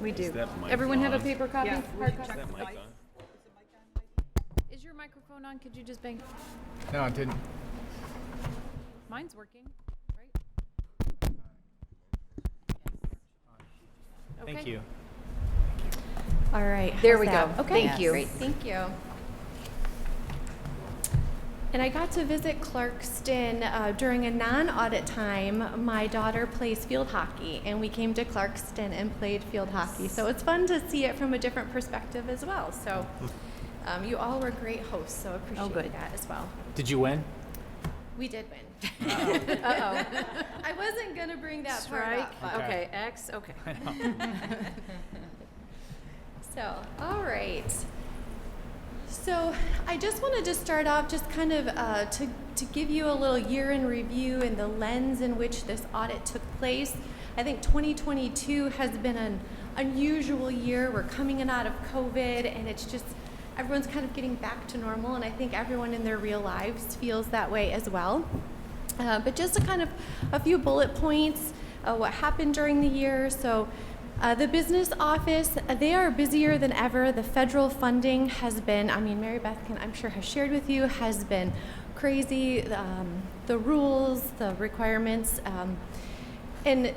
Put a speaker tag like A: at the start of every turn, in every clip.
A: We do.
B: Is that mic
A: Everyone have a
B: on?
A: paper copy?
C: Yeah.
A: Hard
B: Is
A: copy?
B: that mic on?
A: Is your microphone on? Could you just bang?
D: No, it didn't.
A: Mine's working, right?
D: Thank
A: Okay.
D: you.
E: All right.
A: There
E: how's
A: we
E: that?
A: go.
E: Okay.
A: Thank you.
E: Great. Thank you. And I got to visit Clarkston during a non-audit time. My daughter plays field hockey, and we came to Clarkston and played field hockey. So it's fun to see it from a different perspective as well. So you all were great hosts, so appreciate
A: good.
E: that as well.
D: Did you win?
E: We did win.
A: Uh-oh.
E: I wasn't going to bring that part
A: Strike.
E: up. but-
A: Okay, X, okay.
E: So, all right. So I just wanted to start off just kind of to give you a little year in review and the lens in which this audit took place. I think 2022 has been an unusual year. We're coming in out of COVID, and it's just everyone's kind of getting back to normal, and I think everyone in their real lives feels that way as well. But just a kind of a few bullet points, what happened during the year. So the business office, they are busier than ever. The federal funding has been, Mary Beth I'm sure has shared with you, has been crazy. The rules, the requirements, and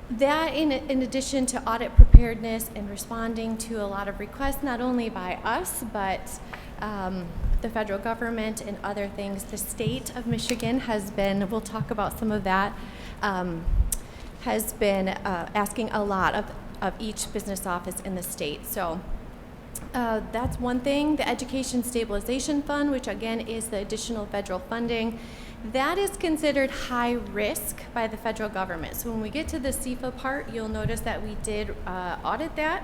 E: that in addition to audit preparedness and responding to a lot of requests, not only by us, but the federal government and other things. The state of Michigan has been, we'll talk about some of that, has been asking a lot of each business office in the state. So that's one thing. The Education Stabilization Fund, which again is the additional federal funding, that is considered high risk by the federal government. So when we get to the CFA part, you'll notice that we did audit that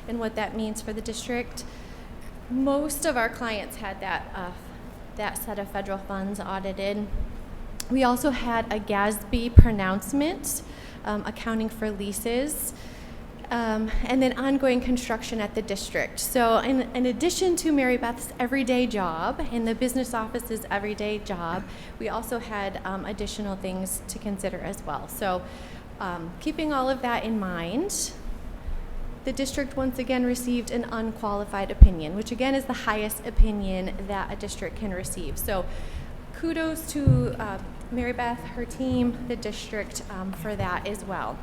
E: and what that means for the district. Most of our clients had that set of federal funds audited. We also had a GASB pronouncement accounting for leases. And then ongoing construction at the district. So in addition to Mary Beth's everyday job and the business office's everyday job, we also had additional things to consider as well. So keeping all of that in mind, the district once again received an unqualified opinion, which again is the highest opinion that a district can receive. So kudos to Mary Beth, her team, the district for that as well.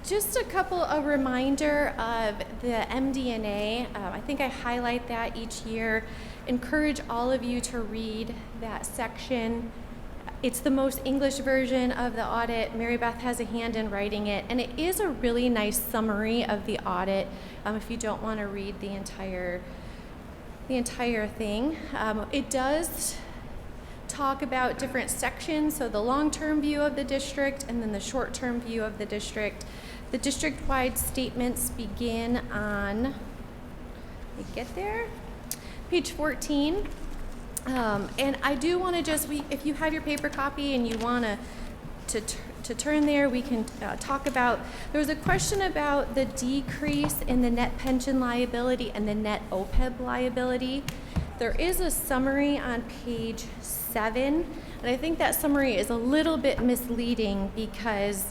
E: Just a reminder of the MD&A. I think I highlight that each year. Encourage all of you to read that section. It's the most English version of the audit. Mary Beth has a hand in writing it, and it is a really nice summary of the audit if you don't want to read the entire thing. It does talk about different sections, so the long-term view of the district and then the short-term view of the district. The district-wide statements begin on, let me get there, page 14. And I do want to just, if you have your paper copy and you want to turn there, we can talk about, there was a question about the decrease in the net pension liability and the net OPEB liability. There is a summary on page 7, and I think that summary is a little bit misleading because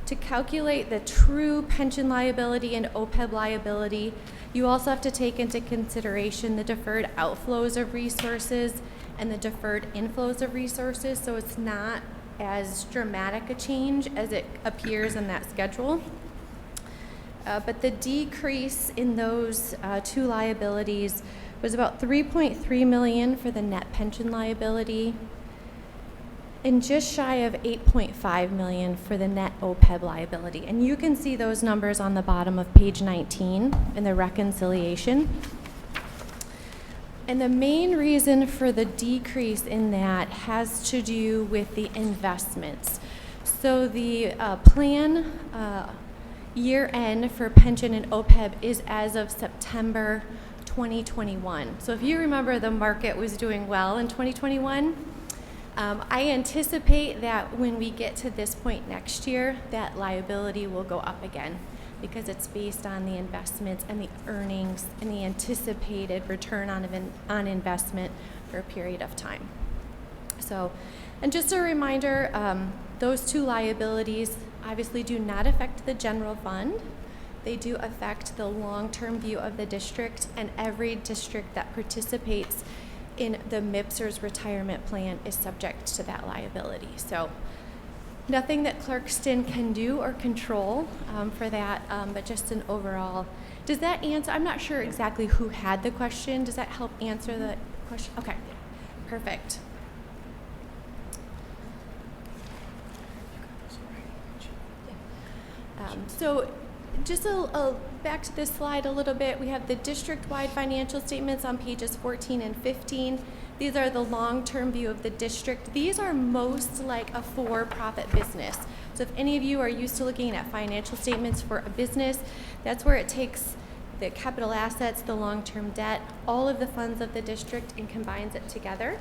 E: to calculate the true pension liability and OPEB liability, you also have to take into consideration the deferred outflows of resources and the deferred inflows of resources, so it's not as dramatic a change as it appears in that schedule. But the decrease in those two liabilities was about $3.3 million for the net pension liability and just shy of $8.5 million for the net OPEB liability. And you can see those numbers on the bottom of page 19 in the reconciliation. And the main reason for the decrease in that has to do with the investments. So the plan year end for pension and OPEB is as of September 2021. So if you remember, the market was doing well in 2021. I anticipate that when we get to this point next year, that liability will go up again because it's based on the investments and the earnings and the anticipated return on investment for a period of time. So, and just a reminder, those two liabilities obviously do not affect the general fund. They do affect the long-term view of the district, and every district that participates in the MIPSR's retirement plan is subject to that liability. So nothing that Clarkston can do or control for that, but just an overall. Does that answer? I'm not sure exactly who had the question. Does that help answer the question? Okay, perfect. So just back to this slide a little bit, we have the district-wide financial statements on pages 14 and 15. These are the long-term view of the district. These are most like a for-profit business. So if any of you are used to looking at financial statements for a business, that's where it takes the capital assets, the long-term debt, all of the funds of the district, and combines it together.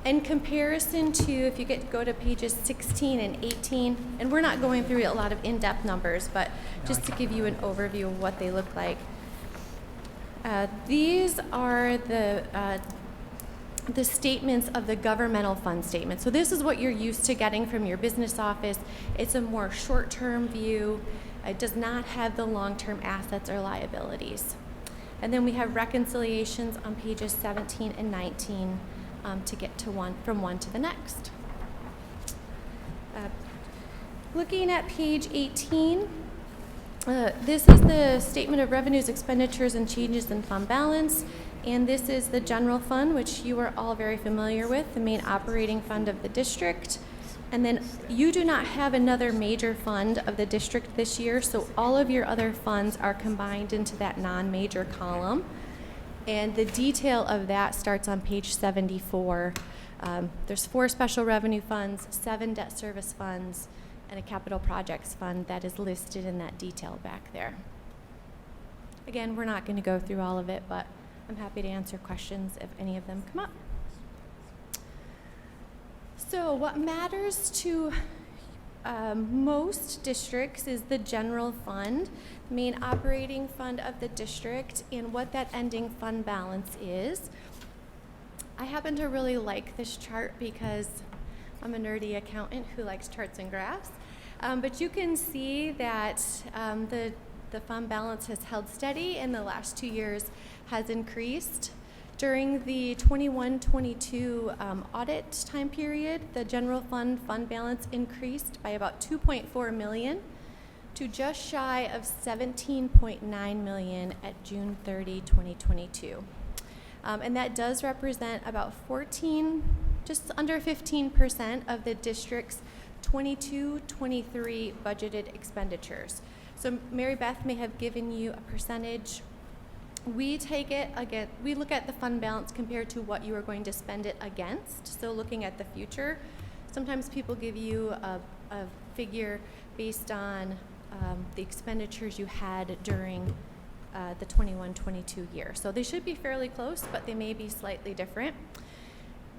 E: In comparison to, if you go to pages 16 and 18, and we're not going through a lot of in-depth numbers, but just to give you an overview of what they look like. These are the statements of the governmental fund statement. So this is what you're used to getting from your business office. It's a more short-term view. It does not have the long-term assets or liabilities. And then we have reconciliations on pages 17 and 19 to get to from one to the next. Looking at page 18, this is the statement of revenues, expenditures, and changes in fund balance. And this is the general fund, which you are all very familiar with, the main operating fund of the district. And then you do not have another major fund of the district this year, so all of your other funds are combined into that non-major column. And the detail of that starts on page 74. There's 4 special revenue funds, 7 debt service funds, and a capital projects fund that is listed in that detail back there. Again, we're not going to go through all of it, but I'm happy to answer questions if any of them come up. So what matters to most districts is the general fund, the main operating fund of the district, and what that ending fund balance is. I happen to really like this chart because I'm a nerdy accountant who likes charts and graphs. But you can see that the fund balance has held steady and the last 2 years has increased. During the 21-22 audit time period, the general fund balance increased by about $2.4 million to just shy of $17.9 million at June 30, 2022. And that does represent about just under 15% of the district's 22-23 budgeted expenditures. So Mary Beth may have given you a percentage. We take it again, we look at the fund balance compared to what you are going to spend it against. So looking at the future, sometimes people give you a figure based on the expenditures you had during the 21-22 year. So they should be fairly close, but they may be slightly different.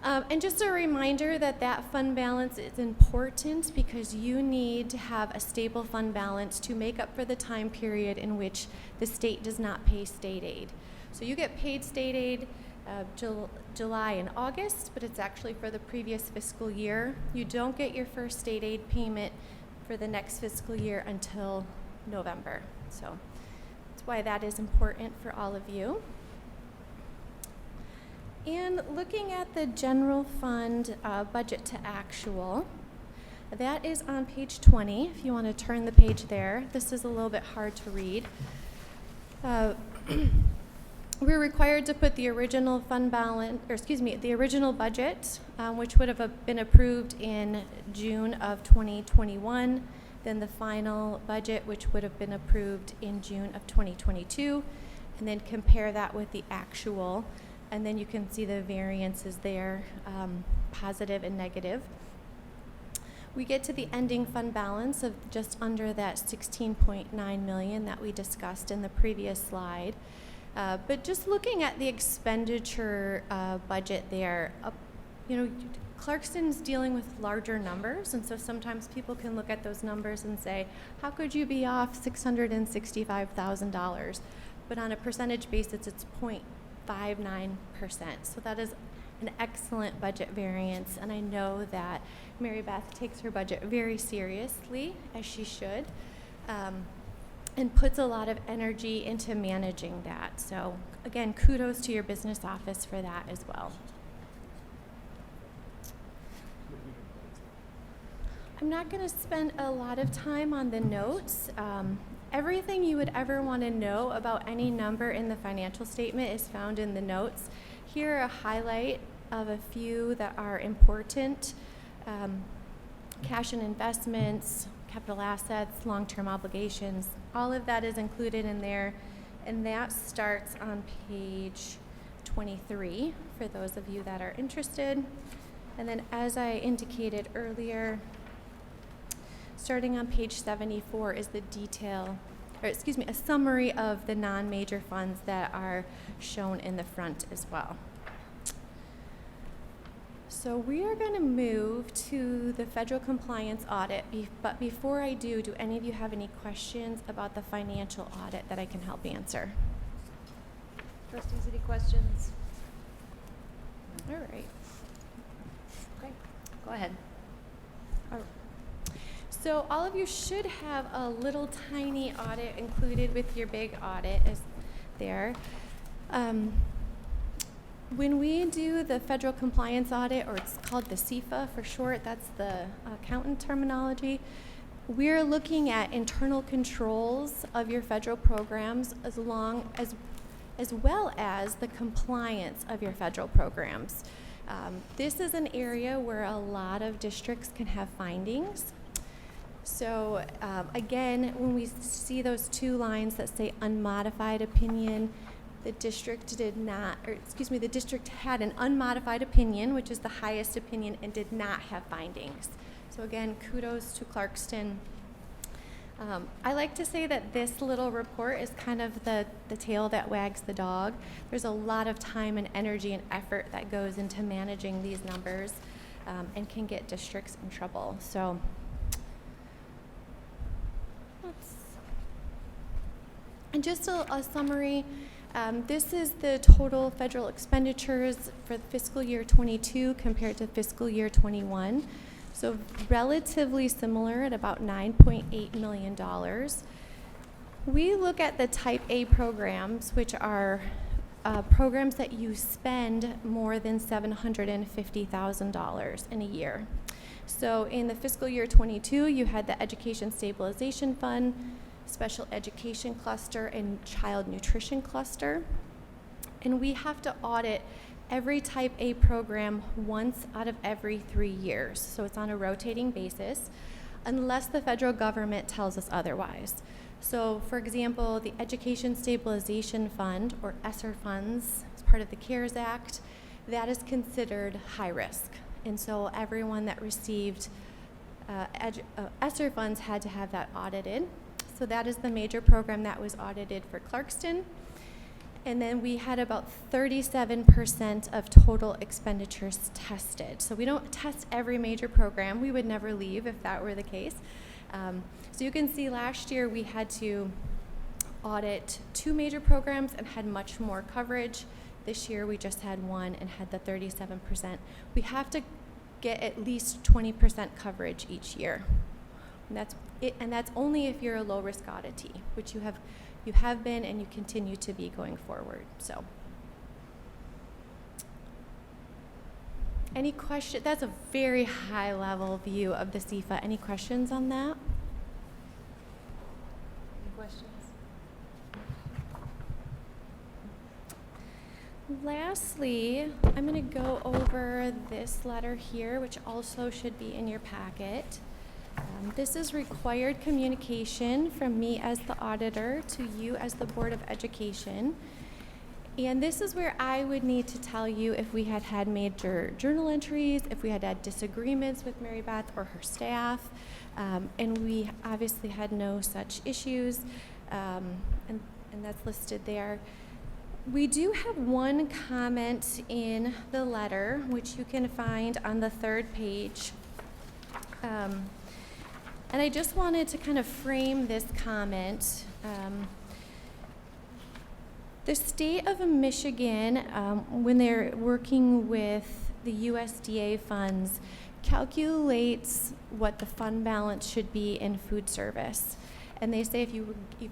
E: And just a reminder that fund balance is important because you need to have a stable fund balance to make up for the time period in which the state does not pay state aid. So you get paid state aid July and August, but it's actually for the previous fiscal year. You don't get your first state aid payment for the next fiscal year until November. So that's why that is important for all of you. And looking at the general fund budget to actual, that is on page 20. If you want to turn the page there, this is a little bit hard to read. We're required to put the original fund balance, the original budget, which would have been approved in June of 2021, then the final budget, which would have been approved in June of 2022, and then compare that with the actual. And then you can see the variances there, positive and negative. We get to the ending fund balance of just under that $16.9 million that we discussed in the previous slide. But just looking at the expenditure budget there, Clarkston's dealing with larger numbers, and so sometimes people can look at those numbers and say, how could you be off $665,000? But on a percentage basis, it's 0.59%. So that is an excellent budget variance, and I know that Mary Beth takes her budget very seriously, as she should, and puts a lot of energy into managing that. So again, kudos to your business office for that as well. I'm not going to spend a lot of time on the notes. Everything you would ever want to know about any number in the financial statement is found in the notes. Here are a highlight of a few that are important. Cash and investments, capital assets, long-term obligations, all of that is included in there, and that starts on page 23 for those of you that are interested. And then as I indicated earlier, starting on page 74 is the a summary of the non-major funds that are shown in the front as well. So we are going to move to the federal compliance audit, but before I do any of you have any questions about the financial audit that I can help answer?
A: Trustees, any questions?
E: All right.
A: Okay, go ahead.
E: All right. So all of you should have a little tiny audit included with your big audit is there. When we do the federal compliance audit, or it's called the CFA for short, that's the accountant terminology, we're looking at internal controls of your federal programs as well as the compliance of your federal programs. This is an area where a lot of districts can have findings. So again, when we see those two lines that say unmodified opinion, the district the district had an unmodified opinion, which is the highest opinion, and did not have findings. So again, kudos to Clarkston. I like to say that this little report is kind of the tail that wags the dog. There's a lot of time and energy and effort that goes into managing these numbers and can get districts in trouble. So and just a summary, this is the total federal expenditures for fiscal year 22 compared to fiscal year 21. So relatively similar at about $9.8 million. We look at the type A programs, which are programs that you spend more than $750,000 in a year. So in the fiscal year 22, you had the Education Stabilization Fund, Special Education Cluster, and Child Nutrition Cluster. And we have to audit every type A program once out of every 3 years. So it's on a rotating basis, unless the federal government tells us otherwise. So for example, the Education Stabilization Fund, or ESSER funds, as part of the CARES Act, that is considered high risk. And so everyone that received ESSER funds had to have that audited. So that is the major program that was audited for Clarkston. And then we had about 37% of total expenditures tested. So we don't test every major program. We would never leave if that were the case. So you can see last year we had to audit 2 major programs and had much more coverage. This year we just had 1 and had the 37%. We have to get at least 20% coverage each year. And that's it, and that's only if you're a low-risk auditee, which you have been and you continue to be going forward. So, any question? That's a very high-level view of the CFA. Any questions on that?
A: Any questions?
E: Lastly, I'm going to go over this letter here, which also should be in your packet. This is required communication from me as the auditor to you as the Board of Education. And this is where I would need to tell you if we had had major journal entries, if we had had disagreements with Mary Beth or her staff, and we obviously had no such issues, and that's listed there. We do have one comment in the letter, which you can find on the 3rd page. And I just wanted to kind of frame this comment. The state of Michigan, when they're working with the USDA funds, calculates what the fund balance should be in food service. And they say if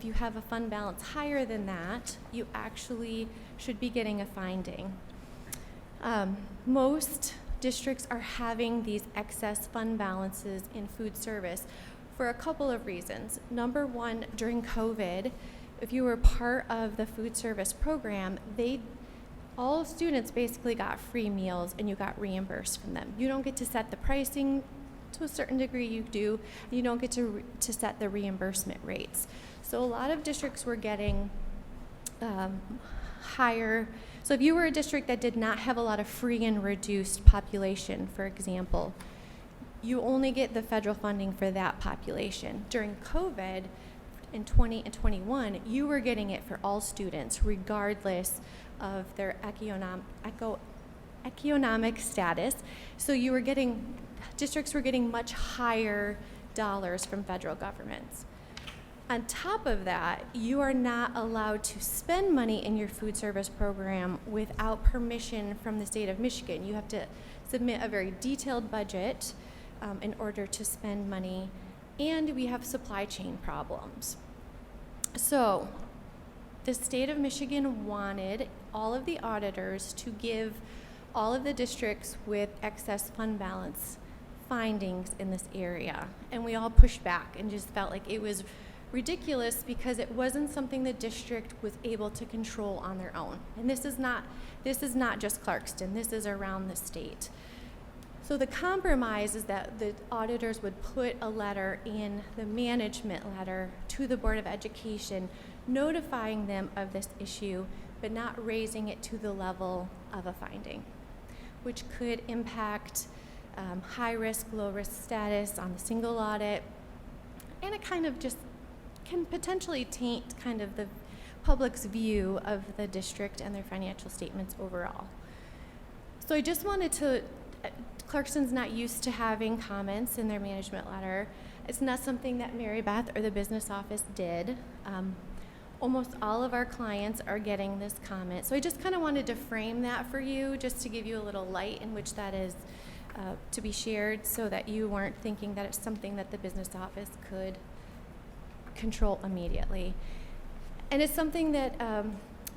E: you have a fund balance higher than that, you actually should be getting a finding. Most districts are having these excess fund balances in food service for a couple of reasons. Number one, during COVID, if you were part of the food service program, all students basically got free meals and you got reimbursed from them. You don't get to set the pricing. To a certain degree you do. You don't get to set the reimbursement rates. So a lot of districts were getting higher. So if you were a district that did not have a lot of free and reduced population, for example, you only get the federal funding for that population. During COVID, in 20 and 21, you were getting it for all students, regardless of their economic status. So districts were getting much higher dollars from federal governments. On top of that, you are not allowed to spend money in your food service program without permission from the state of Michigan. You have to submit a very detailed budget in order to spend money, and we have supply chain problems. So the state of Michigan wanted all of the auditors to give all of the districts with excess fund balance findings in this area, and we all pushed back and just felt like it was ridiculous because it wasn't something the district was able to control on their own. And this is not just Clarkston, this is around the state. So the compromise is that the auditors would put a letter in the management letter to the Board of Education notifying them of this issue, but not raising it to the level of a finding, which could impact high risk, low risk status on the single audit, and it kind of just can potentially taint kind of the public's view of the district and their financial statements overall. So I just wanted to, Clarkston's not used to having comments in their management letter. It's not something that Mary Beth or the business office did. Almost all of our clients are getting this comment. So I just kind of wanted to frame that for you, just to give you a little light in which that is to be shared, so that you weren't thinking that it's something that the business office could control immediately. And it's something that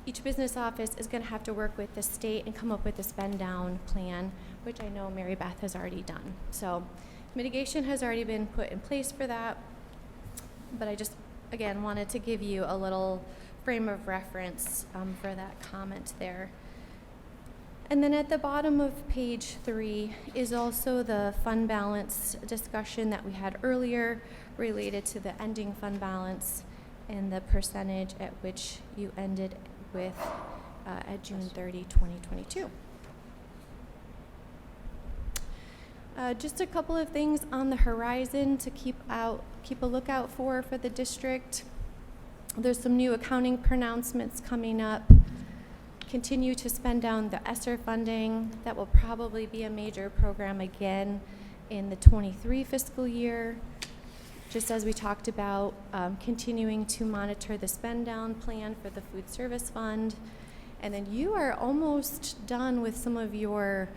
E: each business office is going to have to work with the state and come up with a spend down plan, which I know Mary Beth has already done. So mitigation has already been put in place for that, but I just, again, wanted to give you a little frame of reference for that comment there. And then at the bottom of page 3 is also the fund balance discussion that we had earlier related to the ending fund balance and the percentage at which you ended with at June 30, 2022. Just a couple of things on the horizon to keep a lookout for the district. There's some new accounting pronouncements coming up. Continue to spend down the ESSER funding. That will probably be a major program again in the 23 fiscal year. Just as we talked about, continuing to monitor the spend down plan for the food service fund. And then you are almost done with some of your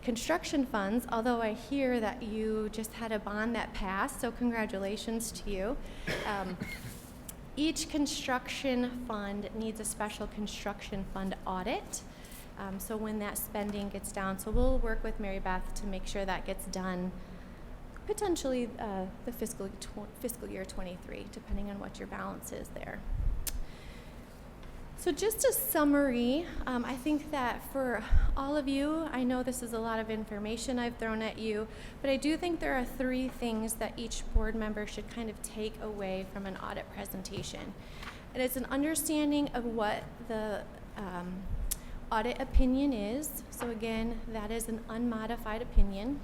E: construction funds, although I hear that you just had a bond that passed, so congratulations to you. Each construction fund needs a special construction fund audit. So when that spending gets down, so we'll work with Mary Beth to make sure that gets done potentially the fiscal year 23, depending on what your balance is there. So just a summary, I think that for all of you, I know this is a lot of information I've thrown at you, but I do think there are 3 things that each board member should kind of take away from an audit presentation. And it's an understanding of what the audit opinion is. So again, that is an unmodified opinion.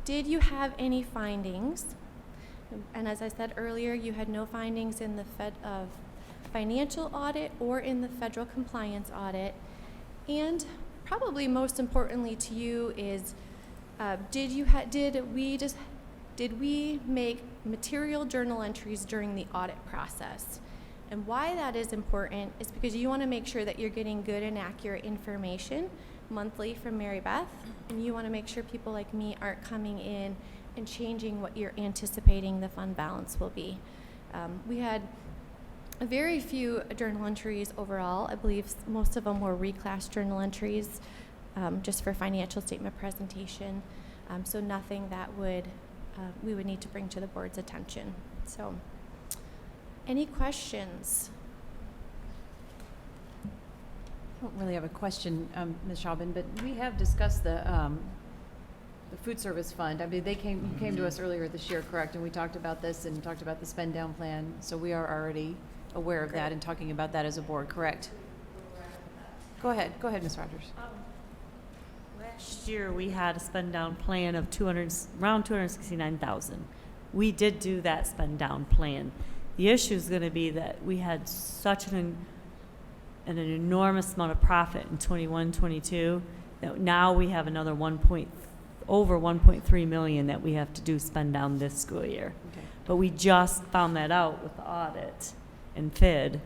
E: Did you have any findings? And as I said earlier, you had no findings in the financial audit or in the federal compliance audit. And probably most importantly to you is, did we make material journal entries during the audit process? And why that is important is because you want to make sure that you're getting good and accurate information monthly from Mary Beth, and you want to make sure people like me aren't coming in and changing what you're anticipating the fund balance will be. We had very few journal entries overall. I believe most of them were reclass journal entries just for financial statement presentation. So nothing that we would need to bring to the board's attention. So, any questions?
A: I don't really have a question, Ms. Schaubin, but we have discussed the food service fund. I mean, you came to us earlier this year, correct? And we talked about this and talked about the spend down plan. So we are already aware of that and talking about that as a board, correct? Go ahead, Ms. Rogers.
B: Last year, we had a spend down plan of around 269,000. We did do that spend down plan. The issue is going to be that we had such an enormous amount of profit in 21, 22 that now we have another over 1.3 million that we have to do spend down this school year.
A: Okay.
B: But we just found that out with the audit and FID.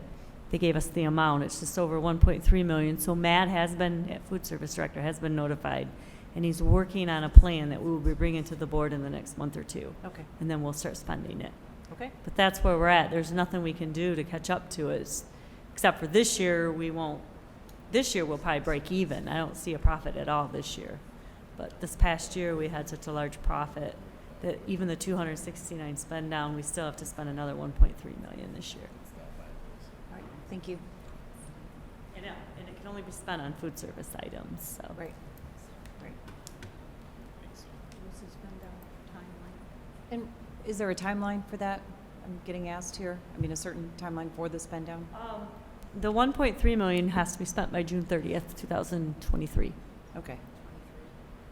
B: They gave us the amount. It's just over 1.3 million. So Matt food service director, has been notified, and he's working on a plan that we will be bringing to the board in the next month or two.
A: Okay.
B: And then we'll start spending it.
A: Okay.
B: But that's where we're at. There's nothing we can do to catch up to it, except for this year. This year we'll probably break even. I don't see a profit at all this year. But this past year we had such a large profit that even the 269 spend down, we still have to spend another 1.3 million this year.
A: All right, thank you.
B: And it can only be spent on food service items, so.
A: Right. And is there a timeline for that? I'm getting asked here. I mean, a certain timeline for the spend down?
B: The 1.3 million has to be spent by June 30th, 2023.
A: Okay.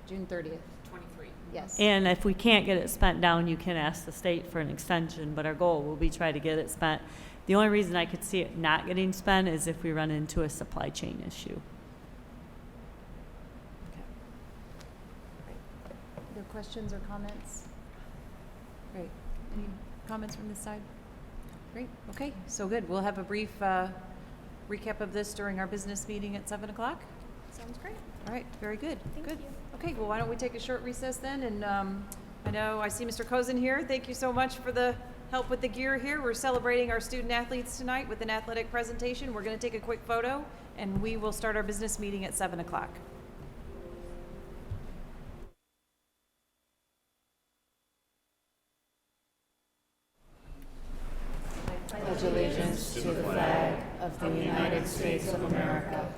A: June 30th. 23. Yes.
B: And if we can't get it spent down, you can ask the state for an extension, but our goal will be try to get it spent. The only reason I could see it not getting spent is if we run into a supply chain issue.
A: Okay. Other questions or comments? Great. Any comments from this side? Great. Okay. So good. We'll have a brief recap of this during our business meeting at 7 o'clock.
E: Sounds great.
A: All right. Very good.
E: Thank
A: Good.
E: you.
A: Okay. Well, why don't we take a short recess then? And I see Mr. Cozen here. Thank you so much for the help with the gear here. We're celebrating our student athletes tonight with an athletic presentation. We're going to take a quick photo, and we will start our business meeting at 7 o'clock.
C: Pledge allegiance to the flag of the United States of America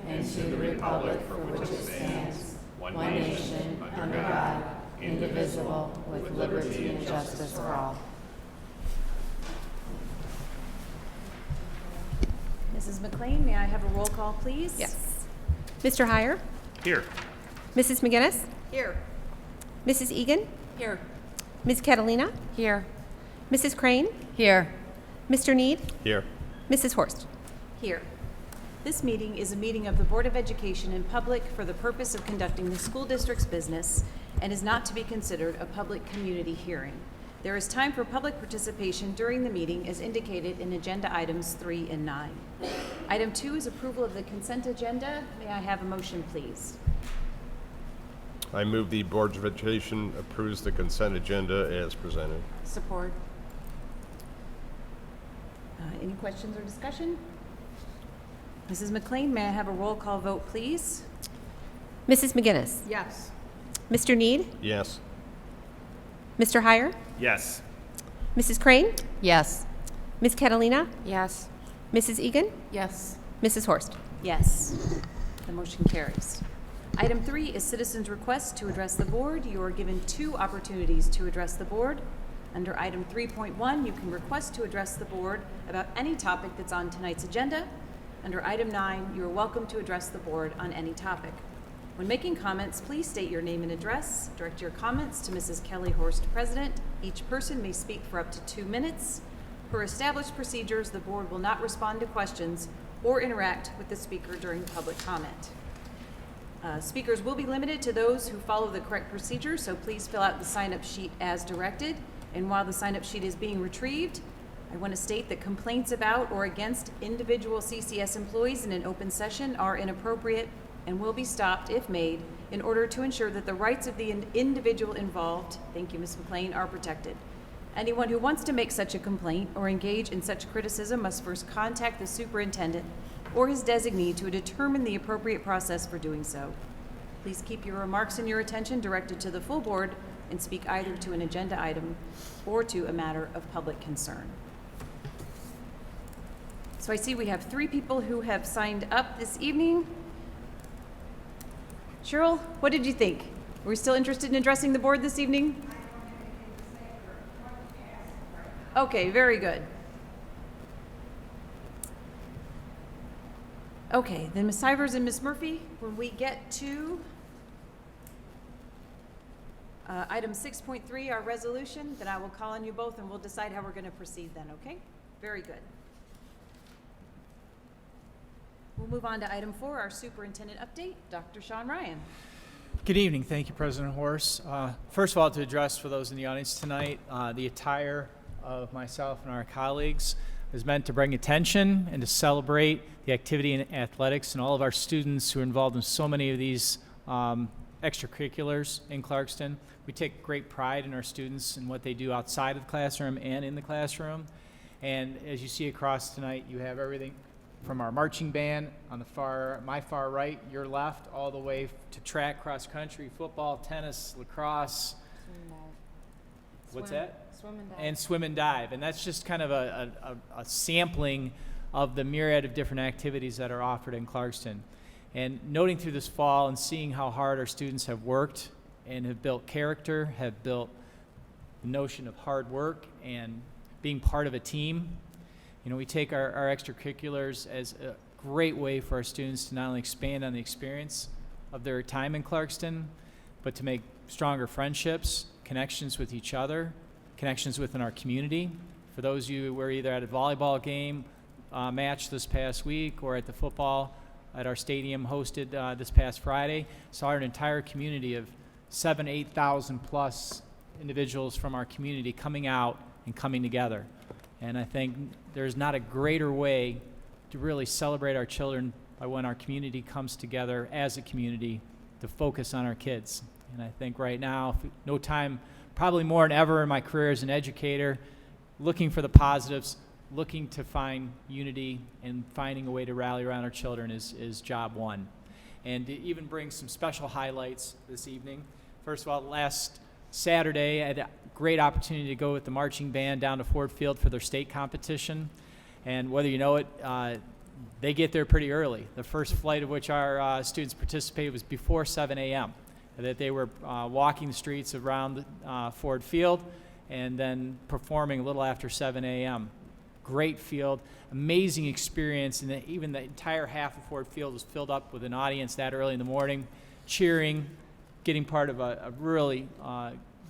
C: and to the republic for which it stands, one nation, under God, indivisible, with liberty and justice for all.
A: Mrs. McLean, may I have a roll call, please?
F: Yes. Mr. Heyer?
D: Here.
F: Mrs. McGinnis?
A: Here.
F: Mrs. Egan?
A: Here.
F: Ms. Catalina?
A: Here.
F: Mrs. Crane?
A: Here.
F: Mr. Need?
D: Here.
F: Mrs. Horst?
A: Here. This meeting is a meeting of the Board of Education in public for the purpose of conducting the school district's business and is not to be considered a public community hearing. There is time for public participation during the meeting as indicated in agenda items 3 and 9. Item 2 is approval of the consent agenda. May I have a motion, please?
G: I move the Board of Education approves the consent agenda as presented.
A: Support. Any questions or discussion? Mrs. McLean, may I have a roll call vote, please?
F: Mrs. McGinnis?
A: Yes.
F: Mr. Need?
G: Yes.
F: Mr. Heyer?
D: Yes.
F: Mrs. Crane?
A: Yes.
F: Ms. Catalina?
A: Yes.
F: Mrs. Egan?
A: Yes.
F: Mrs. Horst?
A: Yes. The motion carries. Item 3 is citizens' requests to address the board. You are given 2 opportunities to address the board. Under item 3.1, you can request to address the board about any topic that's on tonight's agenda. Under item 9, you are welcome to address the board on any topic. When making comments, please state your name and address. Direct your comments to Mrs. Kelly Horst, President. Each person may speak for up to 2 minutes. Per established procedures, the board will not respond to questions or interact with the speaker during public comment. Speakers will be limited to those who follow the correct procedure, so please fill out the sign-up sheet as directed. And while the sign-up sheet is being retrieved, I want to state that complaints about or against individual CCS employees in an open session are inappropriate and will be stopped if made in order to ensure that the rights of the individual involved, thank you, Ms. McLean, are protected. Anyone who wants to make such a complaint or engage in such criticism must first contact the superintendent or his designee to determine the appropriate process for doing so. Please keep your remarks and your attention directed to the full board and speak either to an agenda item or to a matter of public concern. So I see we have 3 people who have signed up this evening. Cheryl, what did you think? Are we still interested in addressing the board this evening? Okay, very good. Okay, then Ms. Sivers and Ms. Murphy, when we get to item 6.3, our resolution, then I will call on you both and we'll decide how we're going to proceed then, okay? Very good. We'll move on to item 4, our superintendent update. Dr. Sean Ryan.
D: Good evening. Thank you, President Horst. First of all, to address for those in the audience tonight, the attire of myself and our colleagues is meant to bring attention and to celebrate the activity in athletics and all of our students who are involved in so many of these extracurriculars in Clarkston. We take great pride in our students and what they do outside of the classroom and in the classroom. And as you see across tonight, you have everything from our marching band on the my far right, your left, all the way to track, cross country, football, tennis, lacrosse. What's that?
C: Swim and dive.
D: And swim and dive. And that's just kind of a sampling of the myriad of different activities that are offered in Clarkston. And noting through this fall and seeing how hard our students have worked and have built character, have built the notion of hard work and being part of a team. You know, we take our extracurriculars as a great way for our students to not only expand on the experience of their time in Clarkston, but to make stronger friendships, connections with each other, connections within our community. For those of you who were either at a volleyball game match this past week or at the football at our stadium hosted this past Friday, saw an entire community of 8,000 plus individuals from our community coming out and coming together. And I think there's not a greater way to really celebrate our children by when our community comes together as a community to focus on our kids. And I think right now, no time, probably more than ever in my career as an educator, looking for the positives, looking to find unity and finding a way to rally around our children is job one. And to even bring some special highlights this evening. First of all, last Saturday, I had a great opportunity to go with the marching band down to Ford Field for their state competition. And whether you know it, they get there pretty early. The first flight of which our students participated was before 7 a.m. That they were walking the streets around Ford Field and then performing a little after 7 a.m. Great field, amazing experience, and even the entire half of Ford Field was filled up with an audience that early in the morning, cheering, getting part of a really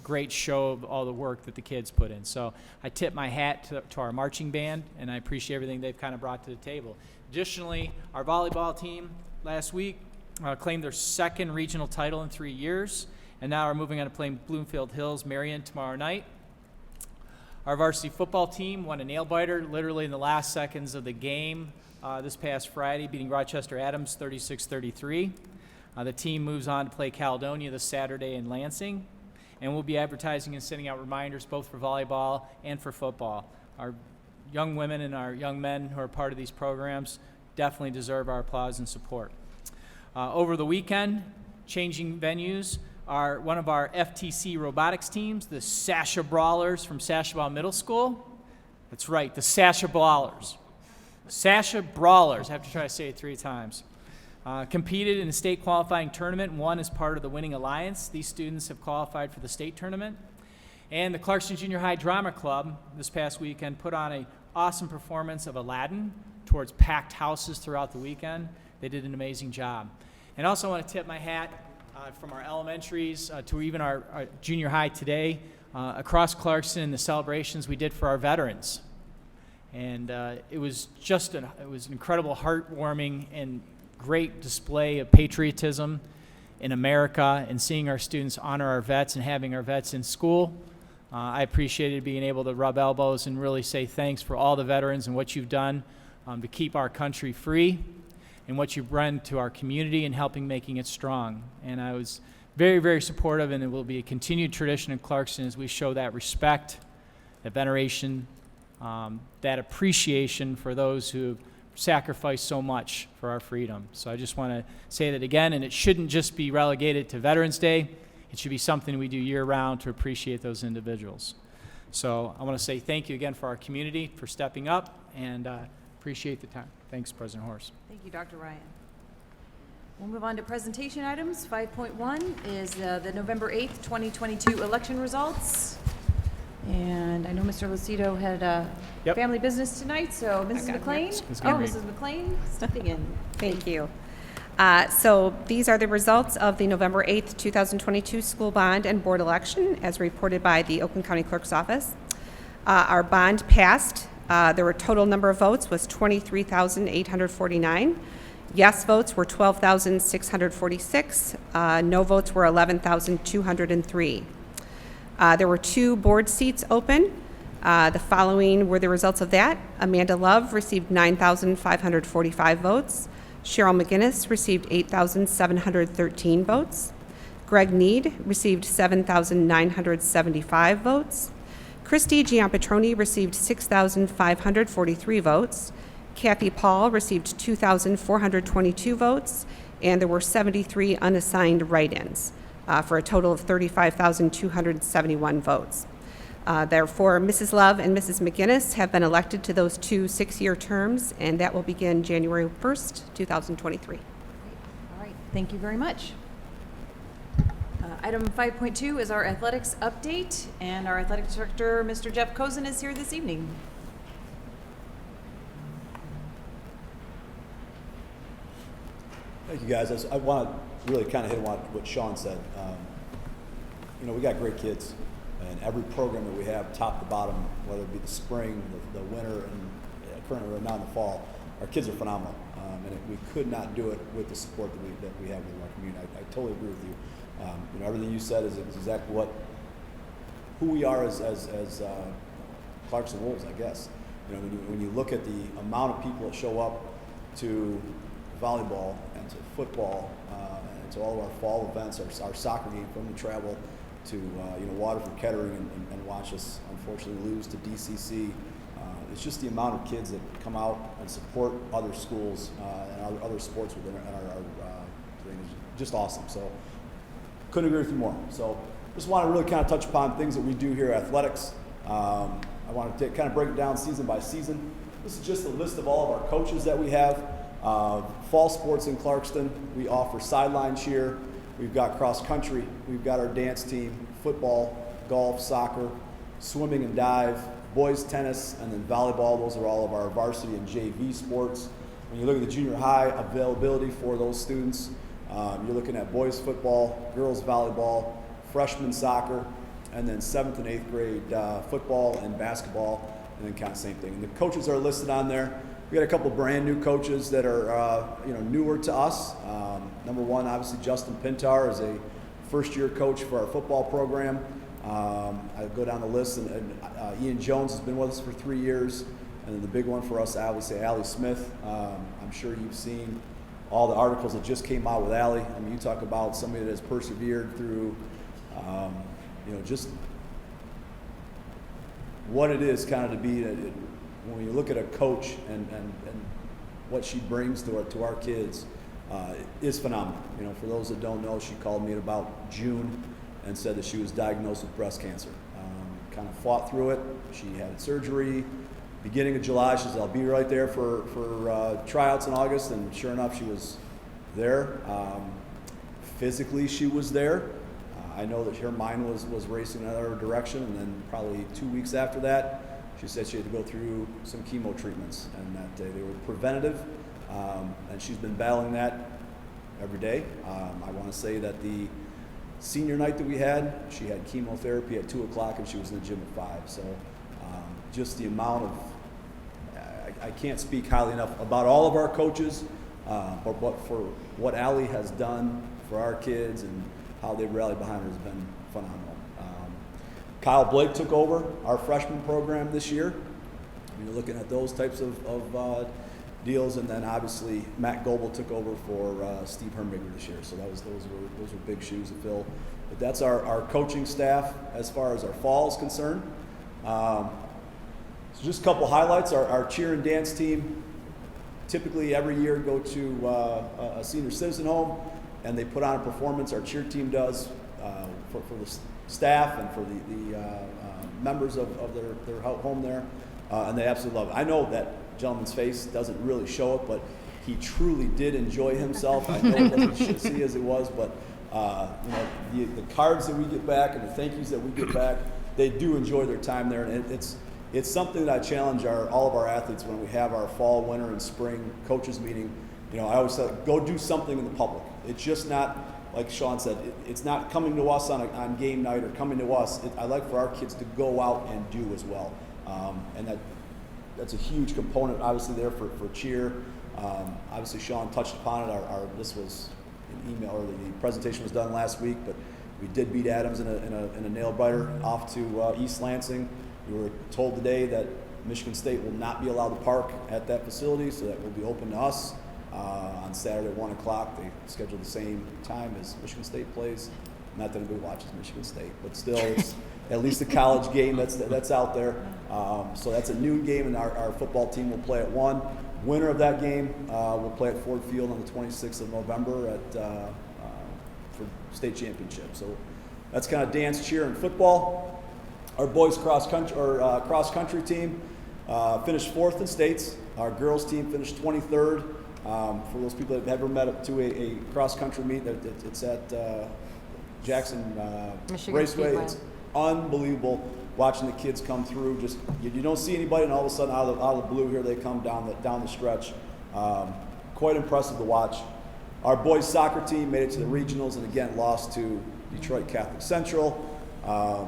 D: great show of all the work that the kids put in. So I tip my hat to our marching band, and I appreciate everything they've kind of brought to the table. Additionally, our volleyball team last week claimed their second regional title in 3 years, and now are moving on to playing Bloomfield Hills, Marion tomorrow night. Our varsity football team won a nail-biter literally in the last seconds of the game this past Friday, beating Rochester Adams 36-33. The team moves on to play Caledonia this Saturday in Lansing, and we'll be advertising and sending out reminders both for volleyball and for football. Our young women and our young men who are part of these programs definitely deserve our applause and support. Over the weekend, changing venues, one of our FTC robotics teams, the Sasha Brawlers from Sashabaw Middle School. That's right, the Sasha Brawlers. Sasha Brawlers, I have to try to say it 3 times. Competed in a state qualifying tournament and won as part of the Winning Alliance. These students have qualified for the state tournament. And the Clarkston Junior High Drama Club this past weekend put on an awesome performance of Aladdin towards packed houses throughout the weekend. They did an amazing job. And also I want to tip my hat from our elementaries to even our junior high today, across Clarkston and the celebrations we did for our veterans. And it was just an incredible, heartwarming, and great display of patriotism in America, and seeing our students honor our vets and having our vets in school I appreciated being able to rub elbows and really say thanks for all the veterans and what you've done to keep our country free and what you've brought to our community and helping making it strong. And I was very, very supportive, and it will be a continued tradition in Clarkston as we show that respect, that veneration, that appreciation for those who have sacrificed so much for our freedom. So I just want to say that again, and it shouldn't just be relegated to Veterans Day. It should be something we do year-round to appreciate those individuals. So I want to say thank you again for our community for stepping up, and appreciate the time. Thanks, President Horace.
A: Thank you, Dr. Ryan. We'll move on to presentation items. 5.1 is the November 8th, 2022 election results. And I know Mr. Lucido had
D: Yep.
A: family business tonight, so Mrs. McLean?
D: Ms.
A: Oh,
D: Greenreed.
A: Mrs. McLean stepping in.
F: Thank you. So these are the results of the November 8th, 2022 school bond and board election as reported by the Oakland County Clerk's Office. Our bond passed. There were total number of votes was 23,849. Yes votes were 12,646. No votes were 11,203. There were 2 board seats open. The following were the results of that. Amanda Love received 9,545 votes. Cheryl McGinnis received 8,713 votes. Greg Need received 7,975 votes. Christy Giampetroni received 6,543 votes. Kathy Paul received 2,422 votes, and there were 73 unassigned write-ins for a total of 35,271 votes. Therefore, Mrs. Love and Mrs. McGinnis have been elected to those 2 6-year terms, and that will begin January 1st, 2023.
A: All right, thank you very much. Item 5.2 is our athletics update, and our athletic director, Mr. Jeff Cozen, is here this evening.
H: Thank you, guys. I want to really kind of hit on what Sean said. You know, we got great kids, and every program that we have, top to bottom, whether it be the spring, the winter, and currently right now in the fall, our kids are phenomenal. And we could not do it with the support that we have within our community. I totally agree with you. You know, everything you said is exactly who we are as Clarkston Wolves, I guess. You know, when you look at the amount of people that show up to volleyball and to football and to all of our fall events, our soccer game, from the travel to you know, Waterford Kettering and watch us unfortunately lose to DCC. It's just the amount of kids that come out and support other schools and other sports within our thing is just awesome. So couldn't agree with you more. So just want to really kind of touch upon things that we do here at athletics. I want to kind of break it down season by season. This is just a list of all of our coaches that we have. Fall sports in Clarkston, we offer sideline cheer. We've got cross country. We've got our dance team, football, golf, soccer, swimming and dive, boys tennis, and then volleyball. Those are all of our varsity and JV sports. When you look at the junior high availability for those students, you're looking at boys football, girls volleyball, freshman soccer, and then 7th and 8th grade football and basketball, and then kind of same thing. And the coaches are listed on there. We got a couple brand new coaches that are you know, newer to us. Number one, obviously Justin Pintar is a first-year coach for our football program. I go down the list, and Ian Jones has been with us for 3 years, and then the big one for us, obviously, Allie Smith. I'm sure you've seen all the articles that just came out with Allie. I mean, you talk about somebody that has persevered through, you know, just what it is kind of to be. When you look at a coach and what she brings to our kids, is phenomenal. You know, for those that don't know, she called me in about June and said that she was diagnosed with breast cancer. Kind of fought through it. She had surgery. Beginning of July, she said, I'll be right there for tryouts in August, and sure enough, she was there. Physically, she was there. I know that her mind was racing in another direction, and then probably 2 weeks after that, she said she had to go through some chemo treatments, and that they were preventative, and she's been battling that every day. I want to say that the senior night that we had, she had chemotherapy at 2 o'clock, and she was in the gym at 5. So just the amount of, I can't speak highly enough about all of our coaches, but for what Allie has done for our kids and how they rallied behind her has been phenomenal. Kyle Blake took over our freshman program this year. You're looking at those types of deals, and then obviously Matt Goebel took over for Steve Hermigger this year. So those were big shoes to fill. But that's our coaching staff as far as our fall is concerned. So just a couple highlights. Our cheer and dance team typically every year go to a senior citizen home, and they put on a performance. Our cheer team does for the staff and for the members of their home there, and they absolutely love it. I know that gentleman's face doesn't really show it, but he truly did enjoy himself. I know it wasn't as shitty as it was, but the cards that we get back and the thank yous that we get back, they do enjoy their time there, and it's something that I challenge all of our athletes when we have our fall, winter, and spring coaches meeting. I always say, go do something in the public. It's just not, like Sean said, it's not coming to us on game night or coming to us. I like for our kids to go out and do as well, and that's a huge component, obviously, there for cheer. Obviously, Sean touched upon it. This was an email, or the presentation was done last week, but we did beat Adams in a nail biter off to East Lansing. We were told today that Michigan State will not be allowed to park at that facility, so that will be open to us on Saturday at 1 o'clock. They scheduled the same time as Michigan State plays. Not that anybody watches Michigan State, but still, it's at least a college game that's out there. So that's a noon game, and our football team will play at 1. Winner of that game will play at Ford Field on the 26th of November for state championship. So that's kind of dance, cheer, and football. Our boys cross country team finished 4th in states. Our girls team finished 23rd. For those people that have ever met up to a cross country meet, it's at Jackson Raceway.
C: Speedway.
H: It's unbelievable watching the kids come through. Just you don't see anybody, and all of a sudden, out of the blue, here they come down the stretch. Quite impressive to watch. Our boys soccer team made it to the regionals, and again lost to Detroit Catholic Central. I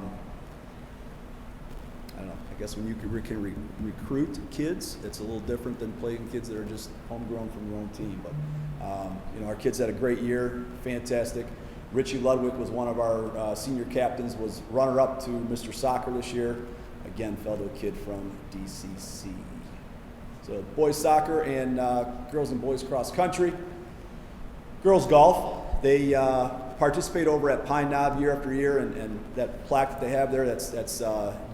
H: don't know. I guess when you can recruit kids, it's a little different than playing kids that are just homegrown from your own team. But our kids had a great year, fantastic. Richie Ludwig was one of our senior captains, was runner-up to Mr. Soccer this year. Again, fell to a kid from DCC. So boys soccer and girls and boys cross country. Girls golf, they participate over at Pine Knob year after year, and that plaque that they have there, that's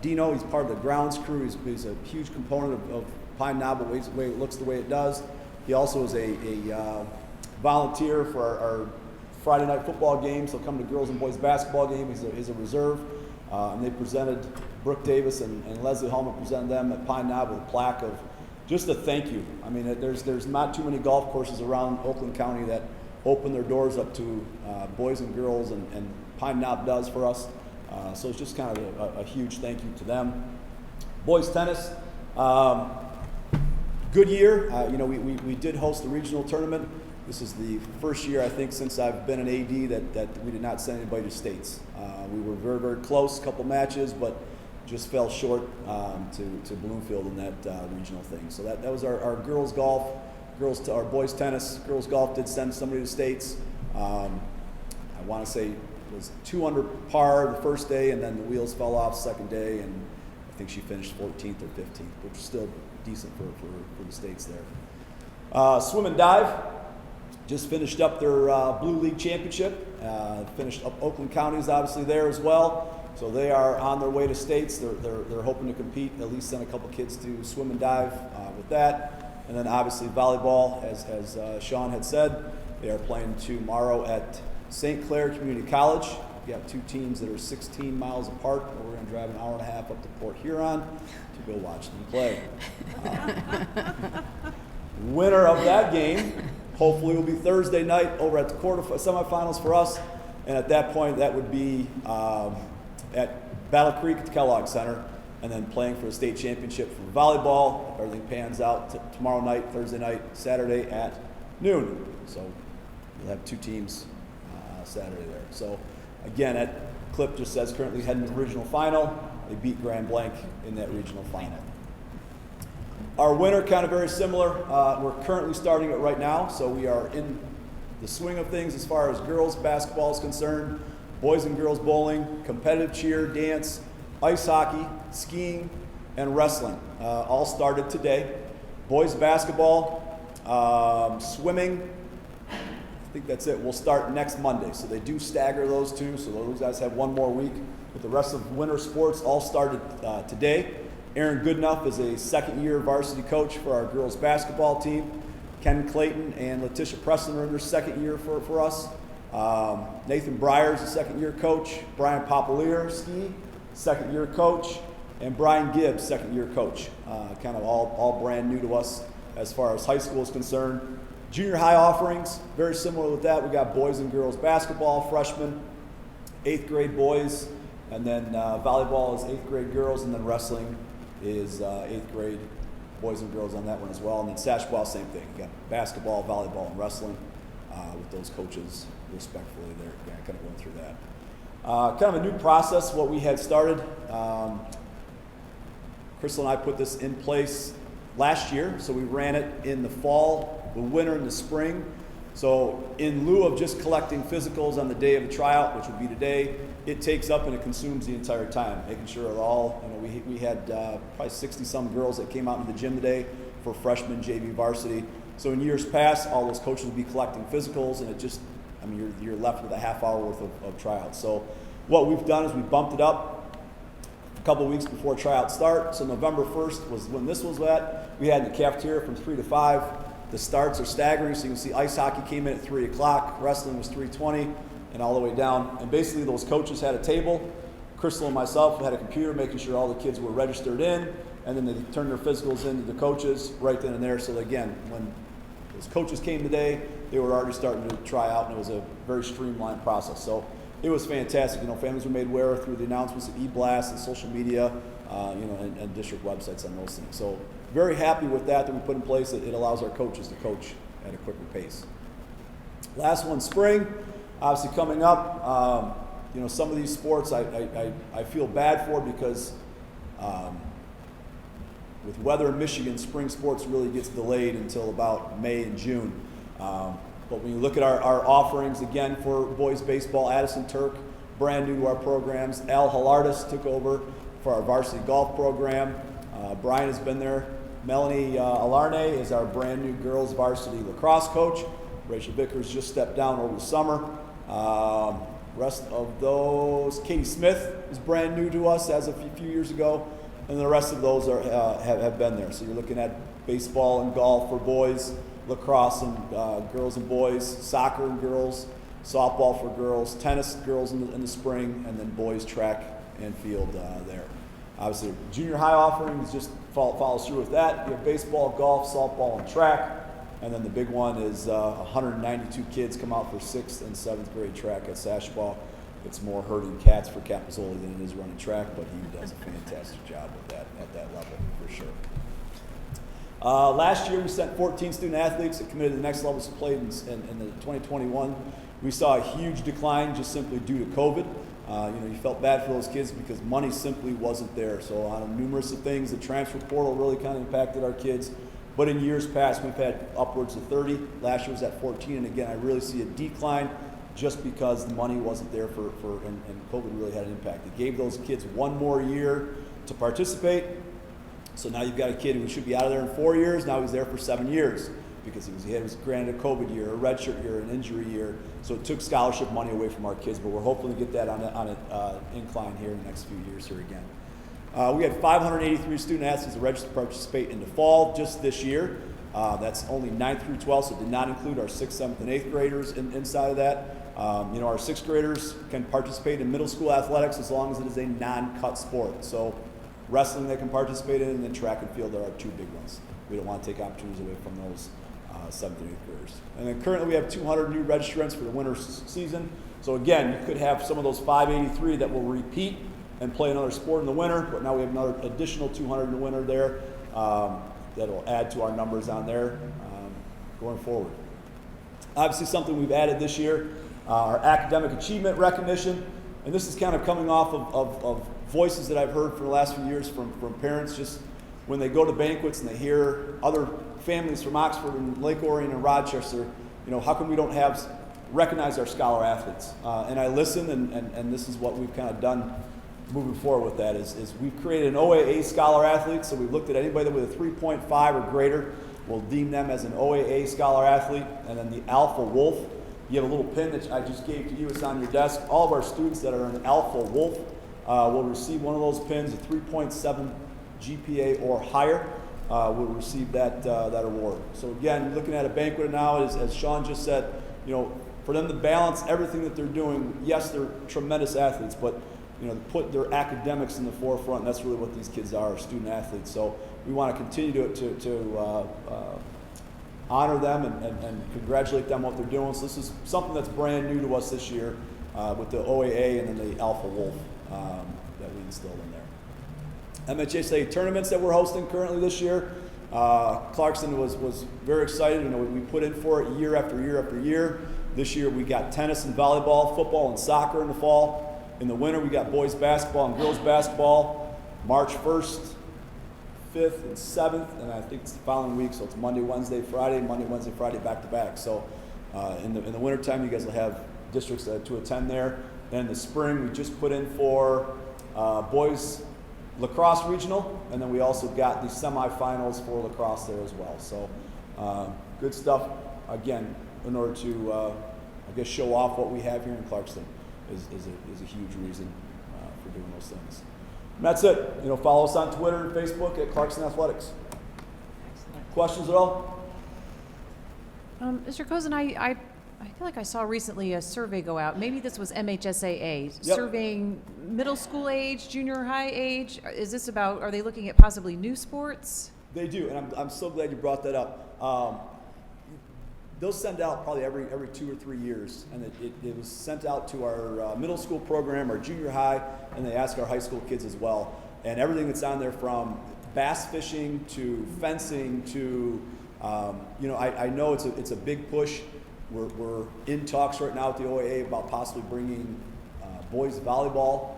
H: Dino. He's part of the grounds crew. He's a huge component of Pine Knob, the way it looks the way it does. He also is a volunteer for our Friday night football games. He'll come to girls and boys basketball game. He's a reserve. And they presented, Brooke Davis and Leslie Hallman presented them at Pine Knob with a plaque of just a thank you. I mean, there's not too many golf courses around Oakland County that open their doors up to boys and girls, and Pine Knob does for us. So it's just kind of a huge thank you to them. Boys tennis, good year. We did host the regional tournament. This is the first year, I think, since I've been an AD that we did not send anybody to states. We were very, very close, a couple matches, but just fell short to Bloomfield in that regional thing. So that was our girls golf, our boys tennis. Girls golf did send somebody to states. I want to say it was 2 under par the first day, and then the wheels fell off second day, and I think she finished 14th or 15th, which is still decent for the states there. Swim and dive. Just finished up their Blue League Championship. Finished up Oakland County is obviously there as well. So they are on their way to states. They're hoping to compete, at least send a couple kids to swim and dive with that. And then obviously volleyball, as Sean had said, they are playing tomorrow at St. Clair Community College. We got 2 teams that are 16 miles apart. We're going to drive an hour and a half up to Port Huron to go watch them play. Winner of that game hopefully will be Thursday night over at the semifinals for us, and at that point that would be at Battle Creek at the Kellogg Center, and then playing for the state championship for volleyball. If everything pans out tomorrow night, Thursday night, Saturday at noon. So we'll have 2 teams Saturday there. So again, that clip just says currently heading to the regional final. They beat Grand Blanc in that regional final. Our winter, kind of very similar. We're currently starting it right now, so we are in the swing of things as far as girls basketball is concerned. Boys and girls bowling, competitive cheer, dance, ice hockey, skiing, and wrestling. All started today. Boys basketball, swimming, I think that's it. We'll start next Monday. So they do stagger those two, so those guys have one more week. But the rest of winter sports all started today. Aaron Goodenough is a second-year varsity coach for our girls basketball team. Ken Clayton and Letitia Preston are in their second year for us. Nathan Breyer is a second-year coach. Brian Popolier, ski, second-year coach. And Brian Gibbs, second-year coach. Kind of all brand new to us as far as high school is concerned. Junior high offerings, very similar with that. We got boys and girls basketball, freshmen, 8th grade boys, and then volleyball is 8th grade girls, and then wrestling is 8th grade boys and girls on that one as well. And then Sashball, same thing. You got basketball, volleyball, and wrestling with those coaches respectfully there, kind of going through that. Kind of a new process, what we had started. Crystal and I put this in place last year, so we ran it in the fall, the winter, and the spring. So in lieu of just collecting physicals on the day of the tryout, which would be today, it takes up and it consumes the entire time, making sure it all, we had probably 60-some girls that came out into the gym today for freshman JV varsity. So in years past, all those coaches would be collecting physicals, and it just, you're left with a half hour worth of tryouts. So what we've done is we bumped it up a couple of weeks before tryouts start. So November 1st was when this was at. We had in the cafeteria from 3 to 5. The starts are staggering, so you can see ice hockey came in at 3 o'clock, wrestling was 3:20, and all the way down. And basically those coaches had a table. Crystal and myself had a computer making sure all the kids were registered in, and then they turned their physicals into the coaches right then and there. So again, when those coaches came today, they were already starting to try out, and it was a very streamlined process. So it was fantastic. Families were made aware through the announcements of e-blasts and social media, and district websites on those things. So very happy with that we put in place. It allows our coaches to coach at a quicker pace. Last one, spring, obviously coming up. Some of these sports I feel bad for because with weather in Michigan, spring sports really gets delayed until about May and June. But when you look at our offerings, again, for boys baseball, Addison Turk, brand new to our programs. Al Halardis took over for our varsity golf program. Brian has been there. Melanie Alarnay is our brand new girls varsity lacrosse coach. Rachel Vickers just stepped down over the summer. Rest of those, Katie Smith is brand new to us as of a few years ago, and the rest of those have been there. So you're looking at baseball and golf for boys, lacrosse and girls and boys, soccer and girls, softball for girls, tennis girls in the spring, and then boys track and field there. Obviously, junior high offerings just follows through with that. You have baseball, golf, softball, and track. And then the big one is 192 kids come out for 6th and 7th grade track at Sashball. It's more herding cats for Capizzoli than it is running track, but he does a fantastic job with that at that level for sure. Last year we sent 14 student athletes that committed to the next levels of play in the 2021. We saw a huge decline just simply due to COVID. You felt bad for those kids because money simply wasn't there. So on numerous of things, the transfer portal really kind of impacted our kids. But in years past, we've had upwards of 30. Last year was at 14, and again, I really see a decline just because the money wasn't there and COVID really had an impact. It gave those kids one more year to participate. So now you've got a kid who should be out of there in 4 years. Now he's there for 7 years because he was granted a COVID year, a redshirt year, an injury year. So it took scholarship money away from our kids, but we're hoping to get that on an incline here in the next few years here again. We had 583 student athletes that registered to participate in the fall just this year. That's only 9th through 12th, so it did not include our 6th, 7th, and 8th graders inside of that. Our 6th graders can participate in middle school athletics as long as it is a non-cut sport. So wrestling they can participate in, and then track and field are our two big ones. We don't want to take opportunities away from those 7th and 8th graders. And then currently we have 200 new registrants for the winter season. So again, you could have some of those 583 that will repeat and play another sport in the winter, but now we have another additional 200 in the winter there that will add to our numbers on there going forward. Obviously something we've added this year, our academic achievement recognition, and this is kind of coming off of voices that I've heard for the last few years from parents just when they go to banquets and they hear other families from Oxford and Lake Orion and Rochester, how come we don't recognize our scholar athletes? And I listen, and this is what we've kind of done moving forward with that is we've created an OAA Scholar Athlete, so we've looked at anybody with a 3.5 or greater. We'll deem them as an OAA Scholar Athlete. And then the Alpha Wolf, you have a little pin that I just gave to you. It's on your desk. All of our students that are an Alpha Wolf will receive one of those pins, a 3.7 GPA or higher. Will receive that award. So again, looking at a banquet now, as Sean just said, for them to balance everything that they're doing, yes, they're tremendous athletes, but to put their academics in the forefront, and that's really what these kids are, student athletes. So we want to continue to honor them and congratulate them on what they're doing. So this is something that's brand new to us this year with the OAA and then the Alpha Wolf that we instilled in there. MHSA tournaments that we're hosting currently this year. Clarkston was very excited. We put in for it year after year after year. This year we got tennis and volleyball, football and soccer in the fall. In the winter we got boys basketball and girls basketball. March 1st, 5th, and 7th, and I think it's the following week, so it's Monday, Wednesday, Friday, back to back. So in the wintertime you guys will have districts to attend there. Then in the spring we just put in for boys lacrosse regional, and then we also got the semifinals for lacrosse there as well. So good stuff. Again, in order to show off what we have here in Clarkston is a huge reason for doing those things. And that's it. Follow us on Twitter and Facebook at Clarkston Athletics.
A: Excellent.
H: Questions at all?
A: Mr. Cozen, I feel like I saw recently a survey go out. Maybe this was MHSAA,
H: Yep.
A: surveying middle school age, junior high age. Is this about, are they looking at possibly new sports?
H: They do, and I'm so glad you brought that up. They'll send out probably every 2 or 3 years, and it was sent out to our middle school program, our junior high, and they ask our high school kids as well. And everything that's on there from bass fishing to fencing to, I know it's a big push. We're in talks right now with the OAA about possibly bringing boys volleyball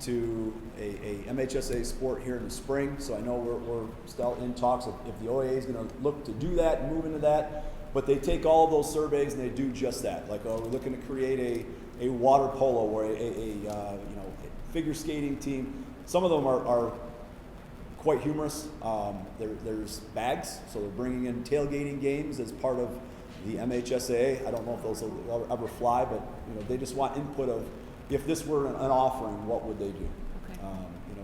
H: to a MHSA sport here in the spring. So I know we're still in talks if the OAA is going to look to do that and move into that. But they take all of those surveys and they do just that. Like, we're looking to create a water polo or a figure skating team. Some of them are quite humorous. There's bags, so they're bringing in tailgating games as part of the MHSAA. I don't know if those will ever fly, but they just want input of if this were an offering, what would they do?
A: Okay.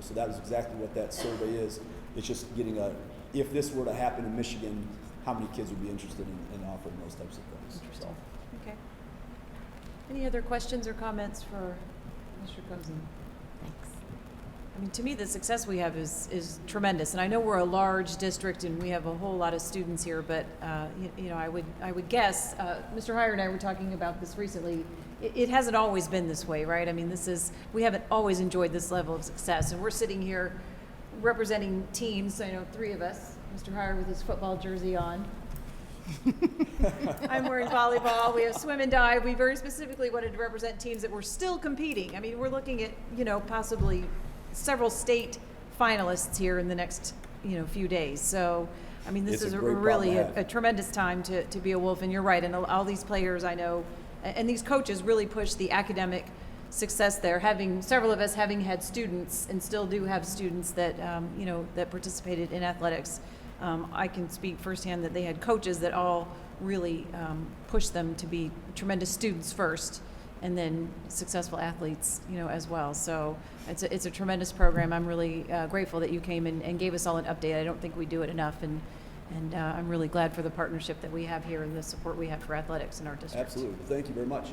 H: So that is exactly what that survey is. It's just getting if this were to happen in Michigan, how many kids would be interested in offering those types of things?
A: Interesting. Okay. Any other questions or comments for Mr. Cozen? Thanks. I mean, to me, the success we have is tremendous, and I know we're a large district and we have a whole lot of students here. But I would guess Mr. Heyer and I were talking about this recently. It hasn't always been this way, right? I mean, we haven't always enjoyed this level of success, and we're sitting here representing teams. I know 3 of us. Mr. Heyer with his football jersey on. I'm wearing volleyball. We have swim and dive. We very specifically wanted to represent teams that were still competing. I mean, we're looking at, possibly several state finalists here in the next, few days. So, I mean, this is really a tremendous time to be a Wolf. And you're right. And all these players I know, and these coaches really push the academic success there. Several of us having had students and still do have students that, that participated in athletics. I can speak firsthand that they had coaches that all really pushed them to be tremendous students first, and then successful athletes, as well. So it's a tremendous program. I'm really grateful that you came and gave us all an update. I don't think we do it enough, and I'm really glad for the partnership that we have here and the support we have for athletics in our district.
H: Absolutely. Thank you very much.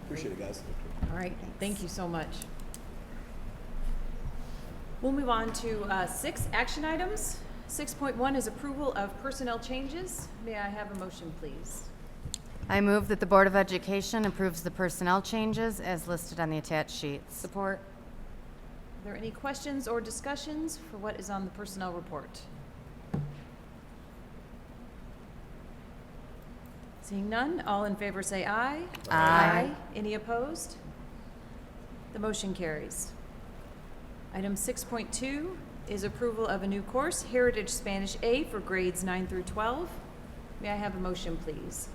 H: Appreciate it, guys.
A: All right. Thank you so much. We'll move on to 6 action items. 6.1 is approval of personnel changes. May I have a motion, please?
C: I move that the Board of Education approves the personnel changes as listed on the attached sheets.
A: Support. Are there any questions or discussions for what is on the personnel report? Seeing none, all in favor say aye.
C: Aye.
A: Any opposed? The motion carries. Item 6.2 is approval of a new course, Heritage Spanish A for grades 9 through 12. May I have a motion, please?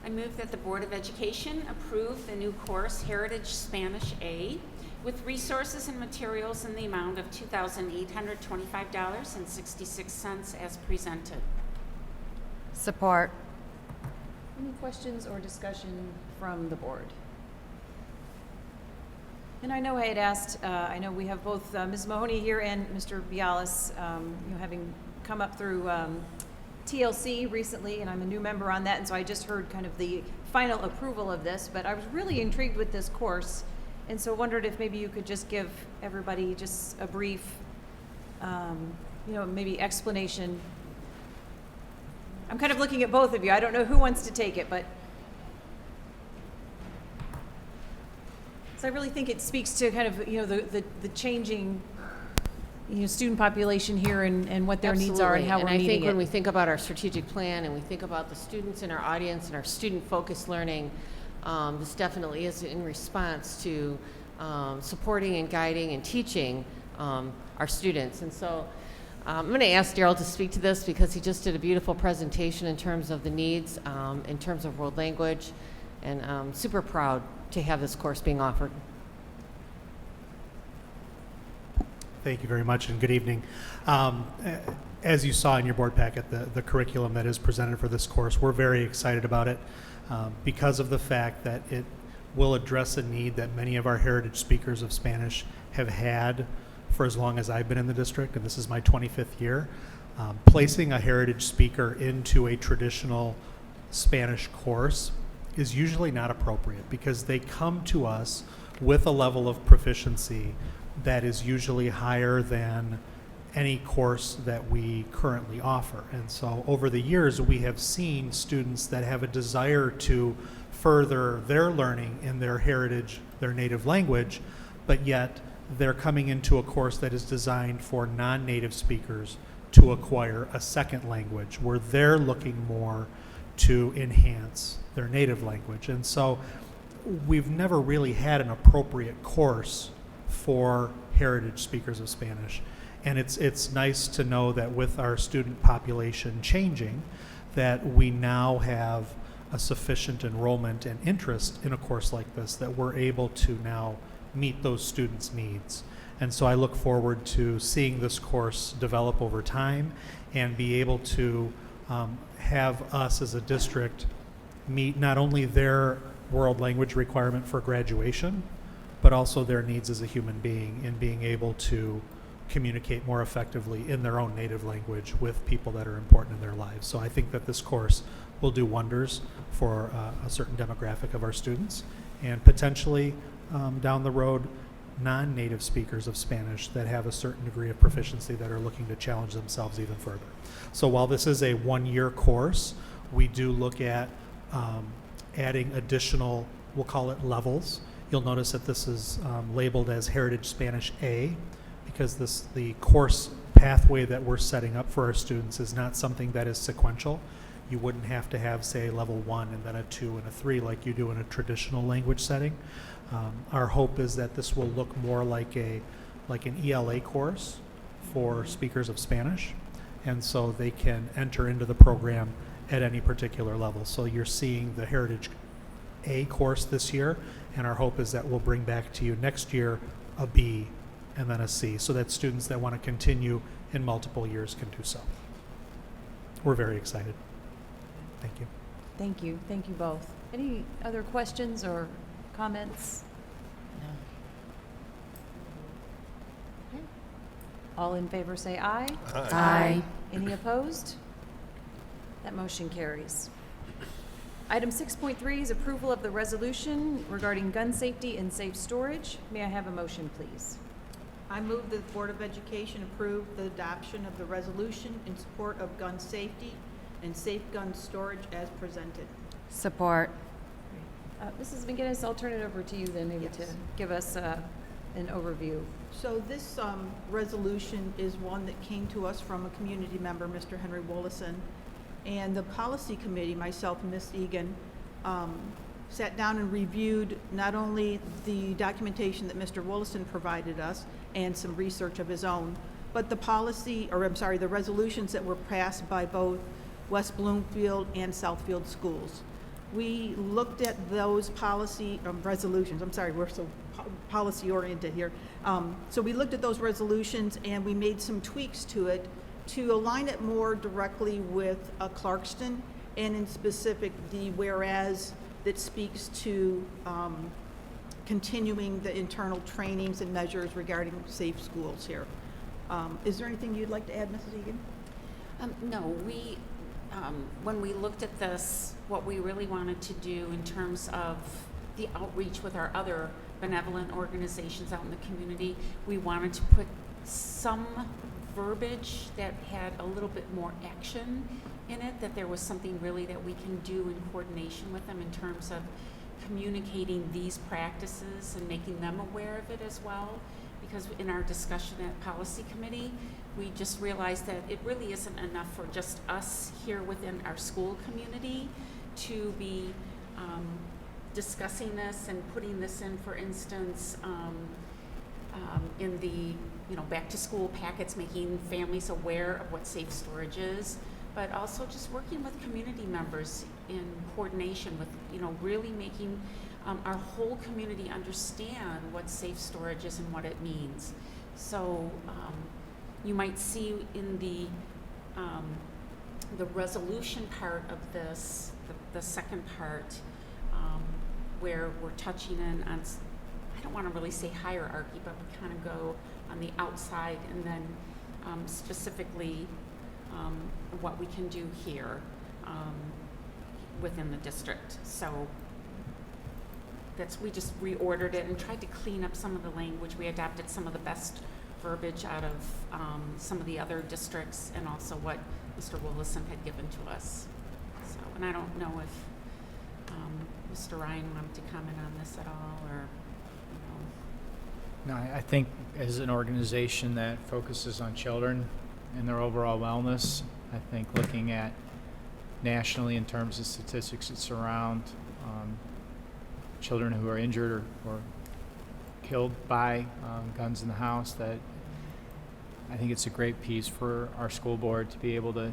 I: I move that the Board of Education approve the new course, Heritage Spanish A, with resources and materials in the amount of $2,825.66 as presented.
C: Support.
A: Any questions or discussion from the board? And I know I had asked, I know we have both Ms. Mahoney here and Mr. Bialis, having come up through TLC recently, and I'm a new member on that, and so I just heard kind of the final approval of this, but I was really intrigued with this course, and so wondered if maybe you could just give everybody just a brief, maybe explanation. I'm kind of looking at both of you. I don't know who wants to take it, but so I really think it speaks to kind of, the changing, student population here and what their needs are and how we're meeting it.
C: And I think when we think about our strategic plan and we think about the students in our audience and our student-focused learning, this definitely is in response to supporting and guiding and teaching our students. And so I'm going to ask Daryl to speak to this because he just did a beautiful presentation in terms of the needs, in terms of world language, and I'm super proud to have this course being offered.
J: Thank you very much, and good evening. As you saw in your board packet, the curriculum that is presented for this course, we're very excited about it because of the fact that it will address a need that many of our heritage speakers of Spanish have had for as long as I've been in the district, and this is my 25th year. Placing a heritage speaker into a traditional Spanish course is usually not appropriate because they come to us with a level of proficiency that is usually higher than any course that we currently offer. And so over the years, we have seen students that have a desire to further their learning in their heritage, their native language, but yet they're coming into a course that is designed for non-native speakers to acquire a second language, where they're looking more to enhance their native language. And so we've never really had an appropriate course for heritage speakers of Spanish. And it's nice to know that with our student population changing, that we now have a sufficient enrollment and interest in a course like this, that we're able to now meet those students' needs. And so I look forward to seeing this course develop over time and be able to have us as a district meet not only their world language requirement for graduation, but also their needs as a human being in being able to communicate more effectively in their own native language with people that are important in their lives. So I think that this course will do wonders for a certain demographic of our students, and potentially down the road, non-native speakers of Spanish that have a certain degree of proficiency that are looking to challenge themselves even further. So while this is a one-year course, we do look at adding additional, we'll call it levels. You'll notice that this is labeled as Heritage Spanish A, because the course pathway that we're setting up for our students is not something that is sequential. You wouldn't have to have, say, level 1 and then a 2 and a 3 like you do in a traditional language setting. Our hope is that this will look more like an ELA course for speakers of Spanish, and so they can enter into the program at any particular level. So you're seeing the Heritage A course this year, and our hope is that we'll bring back to you next year a B and then a C, so that students that want to continue in multiple years can do so. We're very excited. Thank you.
A: Thank you. Thank you both. Any other questions or comments?
C: No.
A: Okay. All in favor say aye.
C: Aye.
A: Any opposed? That motion carries. Item 6.3 is approval of the resolution regarding gun safety and safe storage. May I have a motion, please?
K: I move that the Board of Education approve the adoption of the resolution in support of gun safety and safe gun storage as presented.
C: Support.
A: Mrs. McGinnis, I'll turn it over to you then, maybe
K: Yes.
A: to give us an overview.
K: So this resolution is one that came to us from a community member, Mr. Henry Wollison, and the policy committee, myself and Ms. Egan, sat down and reviewed not only the documentation that Mr. Wollison provided us and some research of his own, but the resolutions that were passed by both West Bloomfield and Southfield schools. We looked at those policy resolutions. I'm sorry, we're so policy oriented here. So we looked at those resolutions and we made some tweaks to it to align it more directly with Clarkston, and in specific, the whereas that speaks to continuing the internal trainings and measures regarding safe schools here. Is there anything you'd like to add, Mrs. Egan?
I: No, when we looked at this, what we really wanted to do in terms of the outreach with our other benevolent organizations out in the community, we wanted to put some verbiage that had a little bit more action in it, that there was something really that we can do in coordination with them in terms of communicating these practices and making them aware of it as well. Because in our discussion at policy committee, we just realized that it really isn't enough for just us here within our school community to be discussing this and putting this in, for instance, in the back to school packets, making families aware of what safe storage is, but also just working with community members in coordination with, really making our whole community understand what safe storage is and what it means. So you might see in the resolution part of this, the second part, where we're touching in on, I don't want to really say hierarchy, but we kind of go on the outside and then specifically what we can do here within the district. So we just reordered it and tried to clean up some of the language. We adapted some of the best verbiage out of some of the other districts and also what Mr. Willison had given to us. So, and I don't know if Mr. Ryan wanted to comment on this at all, or,
D: No, I think as an organization that focuses on children and their overall wellness, I think looking at nationally in terms of statistics that surround children who are injured or killed by guns in the house, that I think it's a great piece for our school board to be able to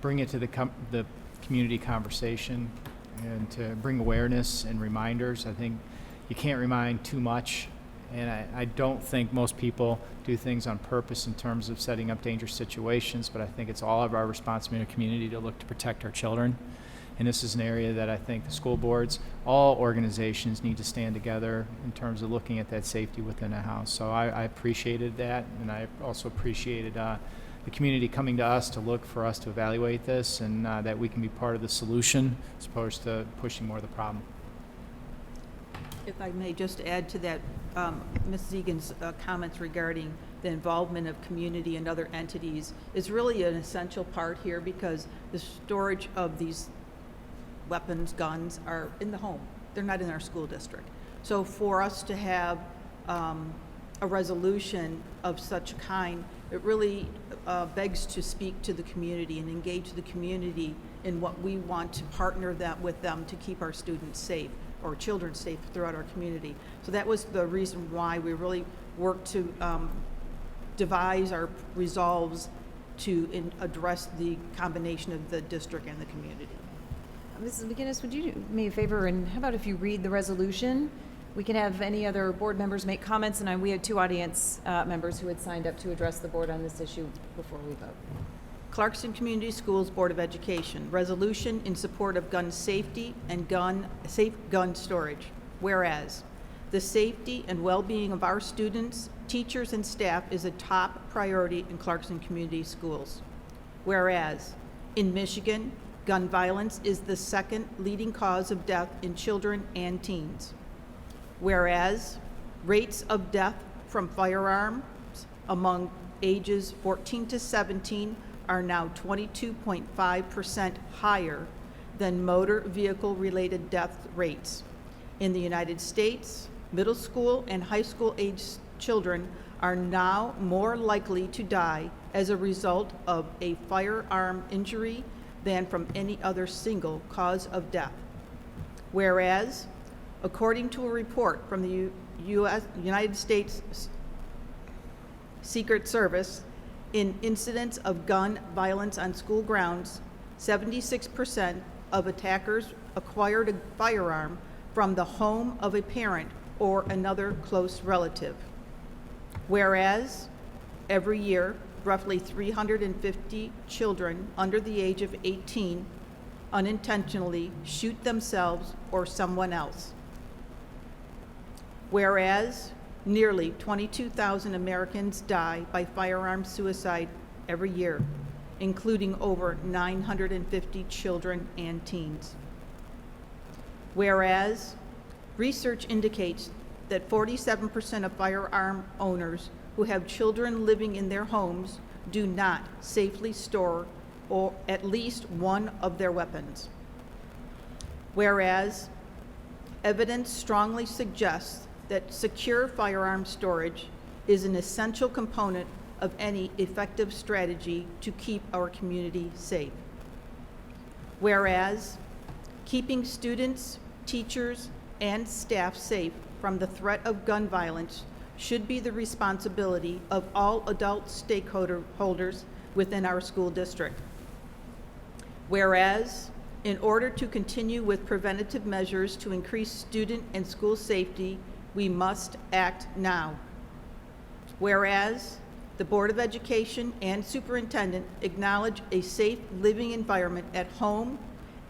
D: bring it to the community conversation and to bring awareness and reminders. I think you can't remind too much, and I don't think most people do things on purpose in terms of setting up dangerous situations, but I think it's all of our responsibility in the community to look to protect our children. And this is an area that I think the school boards, all organizations need to stand together in terms of looking at that safety within a house. So I appreciated that, and I also appreciated the community coming to us to look for us to evaluate this, and that we can be part of the solution as opposed to pushing more of the problem.
K: If I may just add to that, Ms. Egan's comments regarding the involvement of community and other entities is really an essential part here, because the storage of these weapons, guns, are in the home. They're not in our school district. So for us to have a resolution of such a kind, it really begs to speak to the community and engage the community in what we want to partner with them to keep our students safe, or children safe throughout our community. So that was the reason why we really worked to devise our resolves to address the combination of the district and the community.
A: Mrs. McGinnis, would you do me a favor, and how about if you read the resolution? We can have any other board members make comments, and we had two audience members who had signed up to address the board on this issue before we vote.
K: Clarkston Community Schools Board of Education, resolution in support of gun safety and safe gun storage. Whereas, the safety and well-being of our students, teachers, and staff is a top priority in Clarkston Community Schools. Whereas, in Michigan, gun violence is the second leading cause of death in children and teens. Whereas, rates of death from firearms among ages 14 to 17 are now 22.5% higher than motor vehicle-related death rates. In the United States, middle school and high school age children are now more likely to die as a result of a firearm injury than from any other single cause of death. Whereas, according to a report from the United States Secret Service, in incidents of gun violence on school grounds, 76% of attackers acquired a firearm from the home of a parent or another close relative. Whereas, every year, roughly 350 children under the age of 18 unintentionally shoot themselves or someone else. Whereas, nearly 22,000 Americans die by firearm suicide every year, including over 950 children and teens. Whereas, research indicates that 47% of firearm owners who have children living in their homes do not safely store or at least one of their weapons. Whereas, evidence strongly suggests that secure firearm storage is an essential component of any effective strategy to keep our community safe. Whereas, keeping students, teachers, and staff safe from the threat of gun violence should be the responsibility of all adult stakeholders within our school district. Whereas, in order to continue with preventative measures to increase student and school safety, we must act now. Whereas, the Board of Education and Superintendent acknowledge a safe living environment at home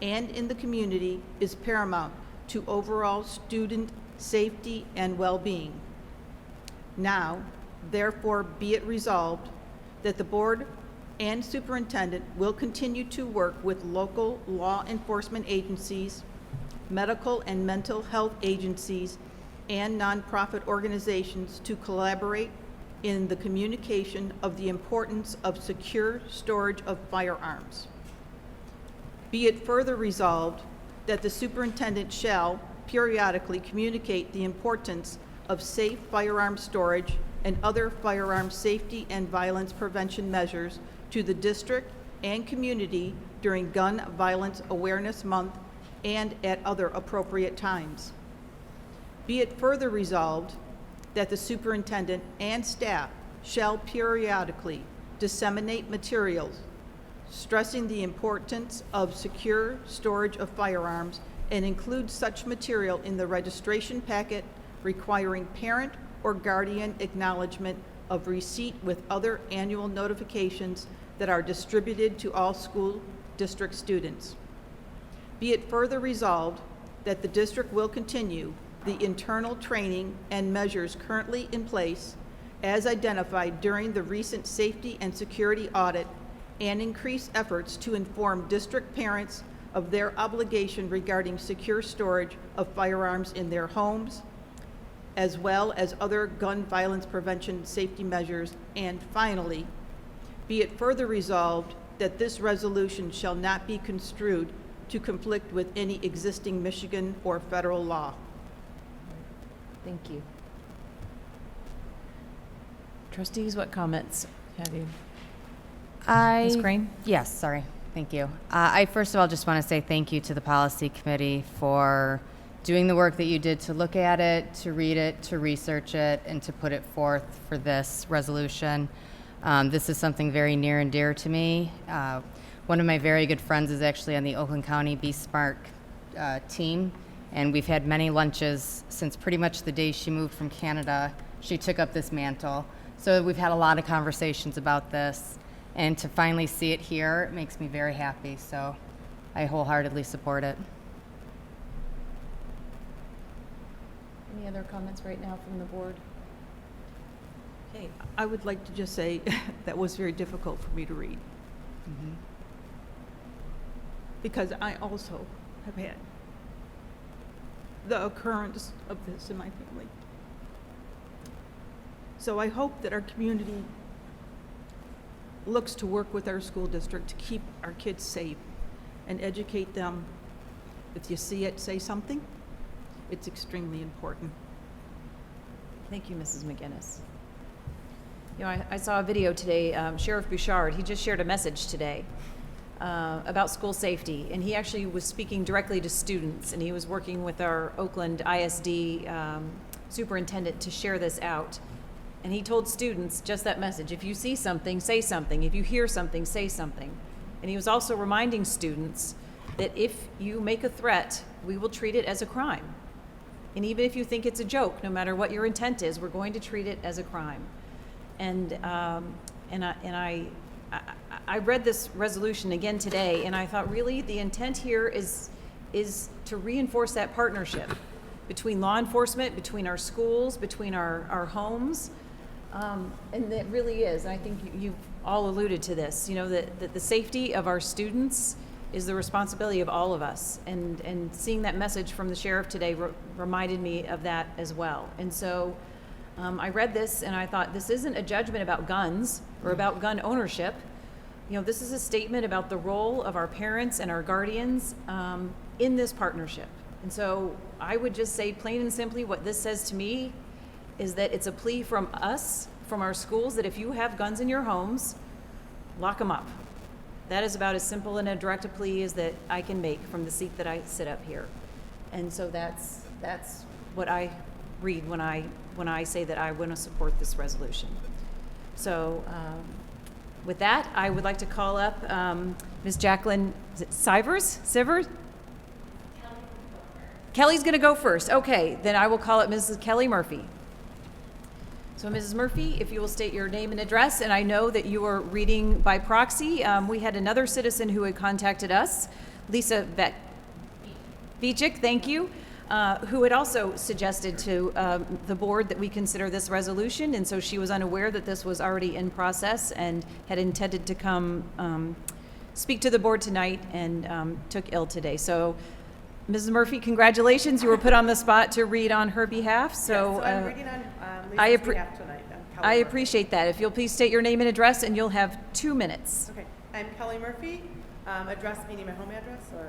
K: and in the community is paramount to overall student safety and well-being. Now, therefore, be it resolved that the Board and Superintendent will continue to work with local law enforcement agencies, medical and mental health agencies, and nonprofit organizations to collaborate in the communication of the importance of secure storage of firearms. Be it further resolved that the Superintendent shall periodically communicate the importance of safe firearm storage and other firearm safety and violence prevention measures to the district and community during Gun Violence Awareness Month and at other appropriate times. Be it further resolved that the superintendent and staff shall periodically disseminate materials stressing the importance of secure storage of firearms and include such material in the registration packet requiring parent or guardian acknowledgement of receipt with other annual notifications that are distributed to all school district students. Be it further resolved that the district will continue the internal training and measures currently in place as identified during the recent safety and security audit and increase efforts to inform district parents of their obligation regarding secure storage of firearms in their homes, as well as other gun violence prevention safety measures. And finally, be it further resolved that this resolution shall not be construed to conflict with any existing Michigan or federal law.
A: Thank you. Trustees, what comments have you? Ms. Crane?
C: Yes, sorry. Thank you. I first of all just want to say thank you to the policy committee for doing the work that you did to look at it, to read it, to research it, and to put it forth for this resolution. This is something very near and dear to me. One of my very good friends is actually on the Oakland County Be Smart team, and we've had many lunches since pretty much the day she moved from Canada. She took up this mantle. So we've had a lot of conversations about this, and to finally see it here makes me very happy. So I wholeheartedly support it.
A: Any other comments right now from the board?
K: Okay, I would like to just say that was very difficult for me to read.
C: Mm-hmm.
K: Because I also have had the occurrence of this in my family. So I hope that our community looks to work with our school district to keep our kids safe and educate them. If you see it, say something. It's extremely important.
A: Thank you, Mrs. McGinnis. You know, I saw a video today, Sheriff Bouchard, he just shared a message today about school safety, and he actually was speaking directly to students, and he was working with our Oakland ISD superintendent to share this out. And he told students just that message: if you see something, say something. If you hear something, say something. And he was also reminding students that if you make a threat, we will treat it as a crime. And even if you think it's a joke, no matter what your intent is, we're going to treat it as a crime. And I read this resolution again today, and I thought, really, the intent here is to reinforce that partnership between law enforcement, between our schools, between our homes. And it really is. I think you've all alluded to this, that the safety of our students is the responsibility of all of us. And seeing that message from the sheriff today reminded me of that as well. And so I read this and I thought, this isn't a judgment about guns or about gun ownership. This is a statement about the role of our parents and our guardians in this partnership. And so I would just say plain and simply, what this says to me is that it's a plea from us, from our schools, that if you have guns in your homes, lock them up. That is about as simple and a direct a plea as that I can make from the seat that I sit up here. And so that's what I read when I say that I want to support this resolution. So with that, I would like to call up Ms. Jacqueline Sivers? Kelly's going to go first. Okay, then I will call up Mrs. Kelly Murphy. So Mrs. Murphy, if you will state your name and address, and I know that you are reading by proxy. We had another citizen who had contacted us, Lisa Vichik, thank you, who had also suggested to the board that we consider this resolution, and so she was unaware that this was already in process and had intended to come speak to the board tonight and took ill today. So Mrs. Murphy, congratulations. You were put on the spot to read on her behalf. So,
L: I'm reading on Lisa's behalf tonight.
A: I appreciate that. If you'll please state your name and address, and you'll have 2 minutes.
L: Okay. I'm Kelly Murphy. Address, meaning my home address? Or?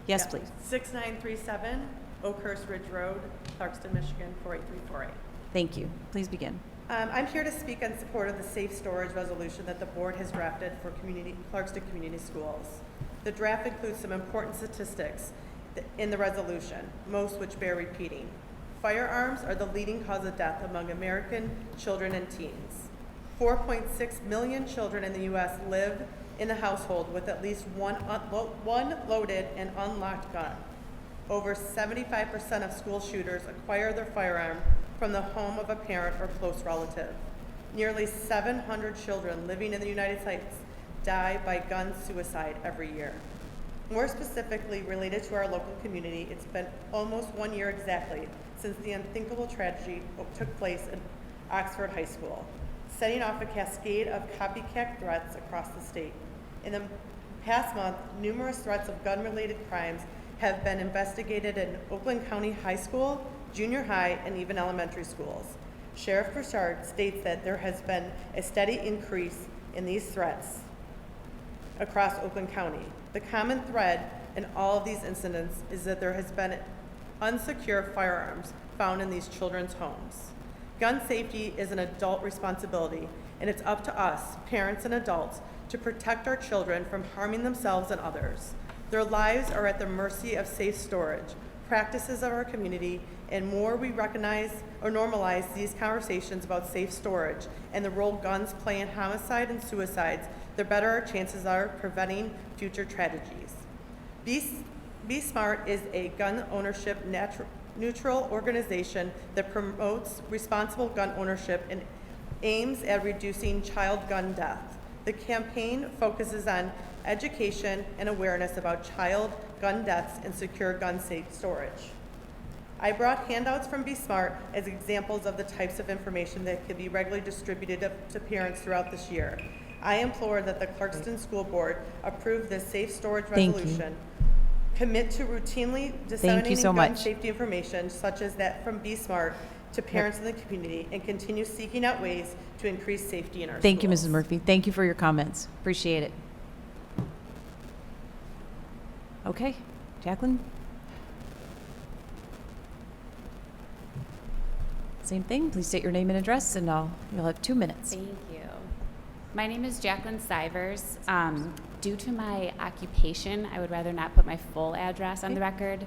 A: Yes, please.
L: 6937 Oakhurst Ridge Road, Clarkston, Michigan, 48348.
A: Thank you. Please begin.
L: I'm here to speak in support of the safe storage resolution that the board has drafted for Clarkston Community Schools. The draft includes some important statistics in the resolution, most which bear repeating. Firearms are the leading cause of death among American children and teens. 4.6 million children in the U.S. live in a household with at least one loaded and unlocked gun. Over 75% of school shooters acquire their firearm from the home of a parent or close relative. Nearly 700 children living in the United States die by gun suicide every year. More specifically related to our local community, it's been almost 1 year exactly since the unthinkable tragedy took place in Oxford High School, setting off a cascade of copycat threats across the state. In the past month, numerous threats of gun-related crimes have been investigated in Oakland County High School, junior high, and even elementary schools. Sheriff Broussard states that there has been a steady increase in these threats across Oakland County. The common thread in all of these incidents is that there has been unsecure firearms found in these children's homes. Gun safety is an adult responsibility, and it's up to us, parents and adults, to protect our children from harming themselves and others. Their lives are at the mercy of safe storage, practices of our community, and more we recognize or normalize these conversations about safe storage and the role guns play in homicide and suicides, the better our chances are preventing future tragedies. Be Smart is a gun ownership neutral organization that promotes responsible gun ownership and aims at reducing child gun death. The campaign focuses on education and awareness about child gun deaths and secure gun safe storage. I brought handouts from Be Smart as examples of the types of information that can be regularly distributed to parents throughout this year. I implore that the Clarkston School Board approve this safe storage resolution. Commit to routinely disseminating gun safety information such as that from Be Smart to parents in the community, and continue seeking out ways to increase safety in our schools.
A: Thank you, Mrs. Murphy. Thank you for your comments. Appreciate it. Okay, Jacqueline? Same thing. Please state your name and address, and you'll have 2 minutes.
M: Thank you. My name is Jacqueline Sivers. Due to my occupation, I would rather not put my full address on the record,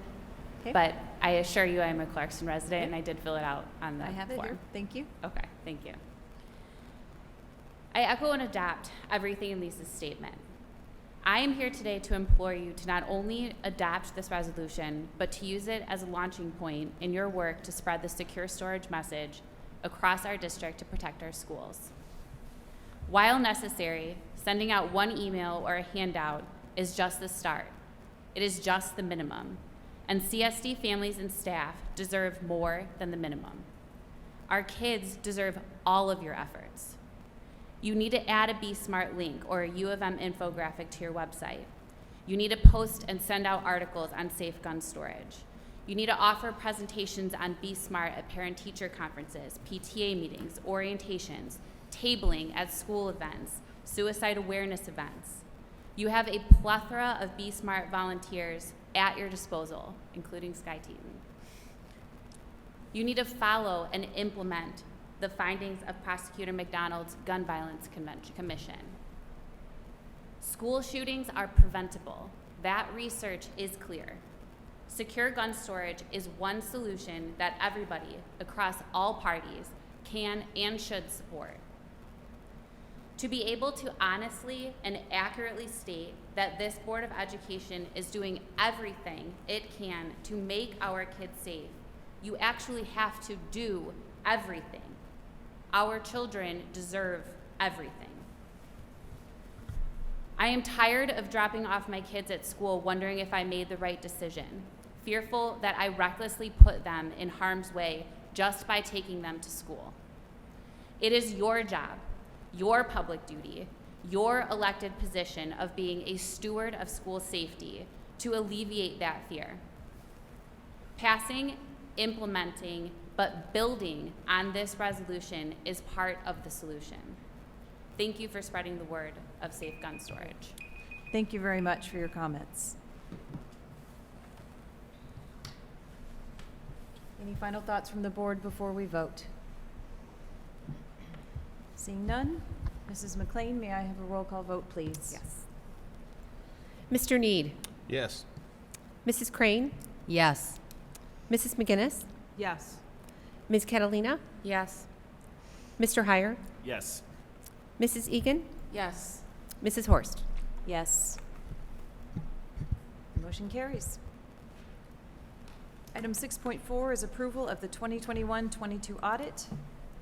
M: but I assure you I'm a Clarkston resident, and I did fill it out on the
A: I have it
M: form.
A: here. Thank you.
M: Okay, thank you. I echo and adopt everything in Lisa's statement. I am here today to implore you to not only adopt this resolution, but to use it as a launching point in your work to spread the secure storage message across our district to protect our schools. While necessary, sending out one email or a handout is just the start. It is just the minimum, and CSD families and staff deserve more than the minimum. Our kids deserve all of your efforts. You need to add a Be Smart link or a U of M infographic to your website. You need to post and send out articles on safe gun storage. You need to offer presentations on Be Smart at parent-teacher conferences, PTA meetings, orientations, tabling at school events, suicide awareness events. You have a plethora of Be Smart volunteers at your disposal, including Sky Teton. You need to follow and implement the findings of Prosecutor McDonald's Gun Violence Commission. School shootings are preventable. That research is clear. Secure gun storage is one solution that everybody across all parties can and should support. To be able to honestly and accurately state that this Board of Education is doing everything it can to make our kids safe, you actually have to do everything. Our children deserve everything. I am tired of dropping off my kids at school wondering if I made the right decision, fearful that I recklessly put them in harm's way just by taking them to school. It is your job, your public duty, your elected position of being a steward of school safety to alleviate that fear. Passing, implementing, but building on this resolution is part of the solution. Thank you for spreading the word of safe gun storage.
A: Thank you very much for your comments. Any final thoughts from the board before we vote? Seeing none, Mrs. McLean, may I have a roll call vote, please?
F: Yes. Mr. Need?
G: Yes.
F: Mrs. Crane?
C: Yes.
F: Mrs. McGinnis?
K: Yes.
F: Ms. Catalina?
M: Yes.
F: Mr. Heyer?
D: Yes.
F: Mrs. Egan?
I: Yes.
F: Mrs. Horst?
A: Yes. Motion carries. Item 6.4 is approval of the 2021-22 audit.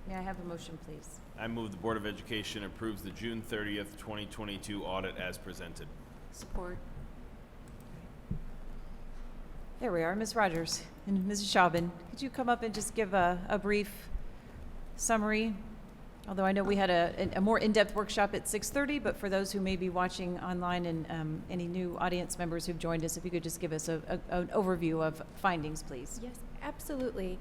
A: May I have a motion, please?
N: I move the Board of Education approves the June 30th, 2022 audit as presented.
I: Support.
A: There we are, Ms. Rogers and Mrs. Chauvin. Could you come up and just give a brief summary? Although I know we had a more in-depth workshop at 6:30, but for those who may be watching online and any new audience members who've joined us, if you could just give us an overview of findings, please.
E: Yes, absolutely.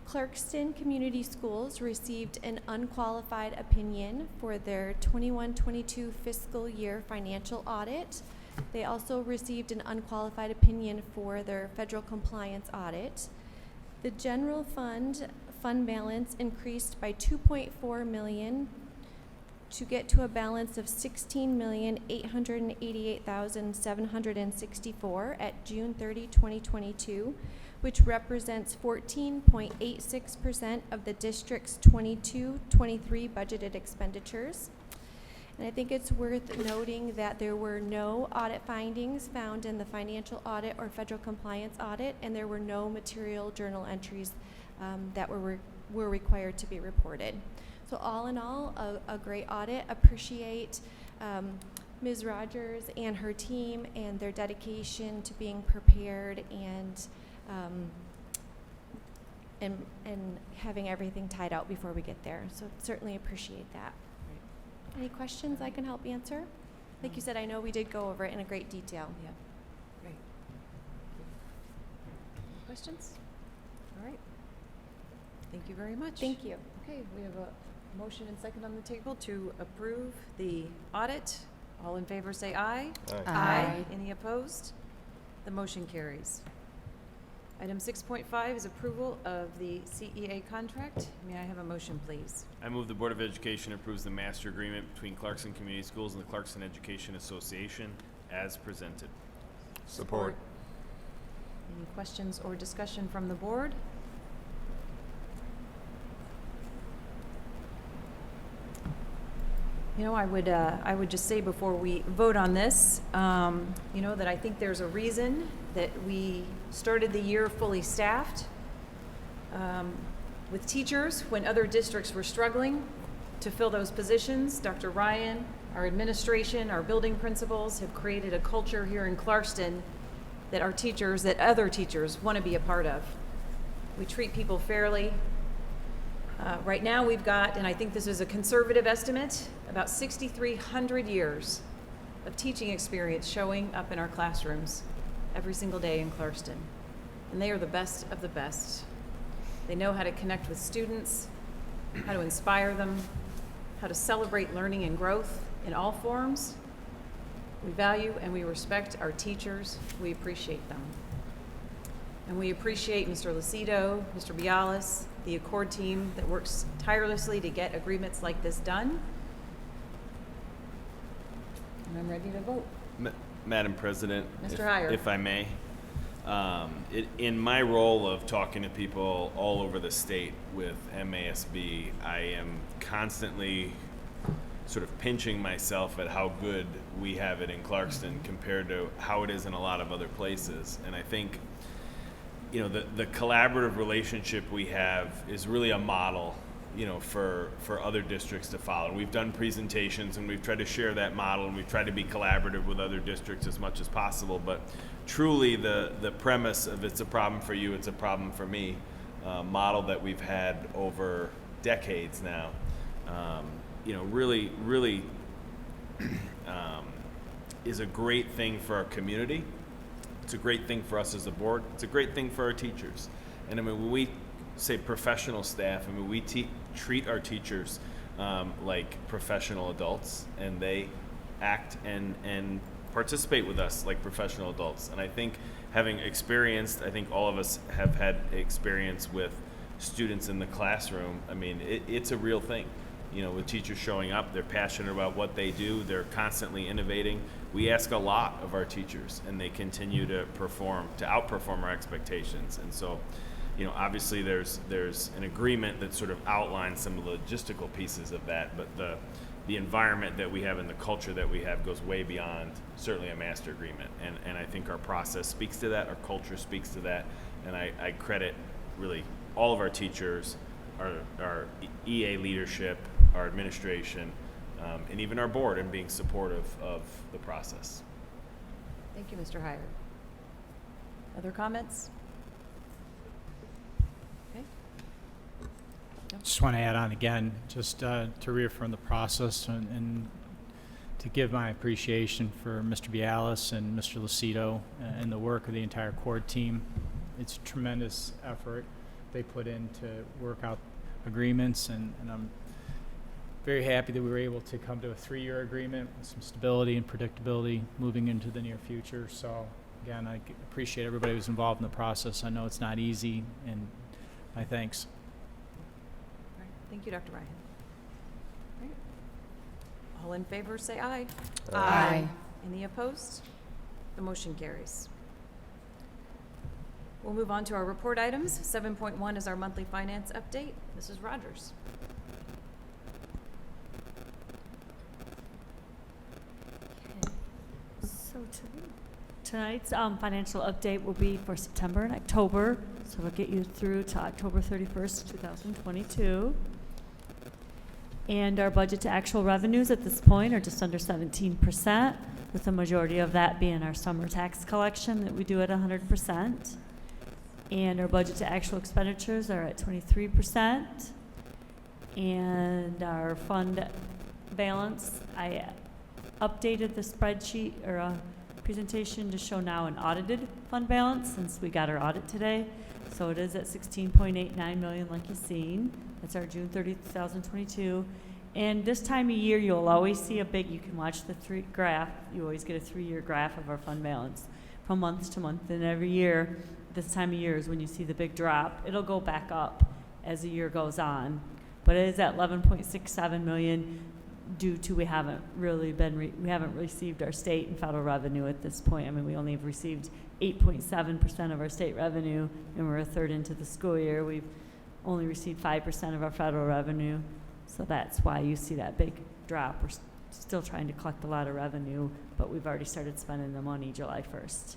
E: Clarkston Community Schools received an unqualified opinion for their 21-22 fiscal year financial audit. They also received an unqualified opinion for their federal compliance audit. The general fund balance increased by $2.4 million to get to a balance of $16,888,764 at June 30, 2022, which represents 14.86% of the district's 22-23 budgeted expenditures. And I think it's worth noting that there were no audit findings found in the financial audit or federal compliance audit, and there were no material journal entries that were required to be reported. So all in all, a great audit. Appreciate Ms. Rogers and her team and their dedication to being prepared and having everything tied out before we get there. So certainly appreciate that. Any questions I can help answer? Like you said, I know we did go over it in a great detail.
A: Yeah, great. Questions? All right. Thank you very much.
E: Thank you.
A: Okay, we have a motion and second on the table to approve the audit. All in favor say aye.
G: Aye.
C: Aye.
A: Any opposed? The motion carries. Item 6.5 is approval of the CEA contract. May I have a motion, please?
N: I move the Board of Education approves the master agreement between Clarkston Community Schools and the Clarkston Education Association as presented.
G: Support.
A: Any questions or discussion from the board? You know, I would just say before we vote on this, you know, that I think there's a reason that we started the year fully staffed with teachers when other districts were struggling to fill those positions. Dr. Ryan, our administration, our building principals have created a culture here in Clarkston that our teachers, that other teachers want to be a part of. We treat people fairly. Right now we've got, and I think this is a conservative estimate, about 6,300 years of teaching experience showing up in our classrooms every single day in Clarkston. And they are the best of the best. They know how to connect with students, how to inspire them, how to celebrate learning and growth in all forms. We value and we respect our teachers. We appreciate them. And we appreciate Mr. Lucido, Mr. Bialis, the Accord team that works tirelessly to get agreements like this done. And I'm ready to vote.
N: Madam President,
A: Mr. Heyer.
N: if I may, in my role of talking to people all over the state with MASB, I am constantly sort of pinching myself at how good we have it in Clarkston compared to how it is in a lot of other places. And I think, you know, the collaborative relationship we have is really a model, you know, for other districts to follow. We've done presentations and we've tried to share that model, and we've tried to be collaborative with other districts as much as possible. But truly the premise of it's a problem for you, it's a problem for me, model that we've had over decades now, you know, really is a great thing for our community. It's a great thing for us as a board. It's a great thing for our teachers. And I mean, when we say professional staff, I mean, we treat our teachers like professional adults, and they act and participate with us like professional adults. And I think having experienced, I think all of us have had experience with students in the classroom. I mean, it's a real thing. You know, with teachers showing up, they're passionate about what they do. They're constantly innovating. We ask a lot of our teachers, and they continue to outperform our expectations. And so, you know, obviously there's an agreement that sort of outlines some of the logistical pieces of that, but the environment that we have and the culture that we have goes way beyond certainly a master agreement. And I think our process speaks to that, our culture speaks to that, and I credit really all of our teachers, our EA leadership, our administration, and even our board in being supportive of the process.
A: Thank you, Mr. Heyer. Other comments? Okay.
D: Just want to add on again, just to reaffirm the process and to give my appreciation for Mr. Bialis and Mr. Lucido and the work of the entire Accord team. It's a tremendous effort they put in to work out agreements, and I'm very happy that we were able to come to a 3-year agreement with some stability and predictability moving into the near future. So again, I appreciate everybody who's involved in the process. I know it's not easy, and my thanks.
A: All right. Thank you, Dr. Ryan. All right. All in favor, say aye.
C: Aye.
A: Any opposed? The motion carries. We'll move on to our report items. 7.1 is our monthly finance update. Mrs. Rogers.
B: So tonight's financial update will be for September and October, so we'll get you through to October 31st, 2022. And our budget to actual revenues at this point are just under 17%, with the majority of that being our summer tax collection that we do at 100%. And our budget to actual expenditures are at 23%. And our fund balance, I updated the spreadsheet or a presentation to show now an audited fund balance since we got our audit today. So it is at 16.89 million like you've seen. That's our June 30, 2022. And this time of year, you'll always see you can watch the graph. You always get a 3-year graph of our fund balance from month to month. And every year, this time of year is when you see the big drop. It'll go back up as the year goes on. But it is at 11.67 million due to we haven't received our state and federal revenue at this point. I mean, we only have received 8.7% of our state revenue, and we're a third into the school year. We've only received 5% of our federal revenue. So that's why you see that big drop. We're still trying to collect a lot of revenue, but we've already started spending the money July 1st.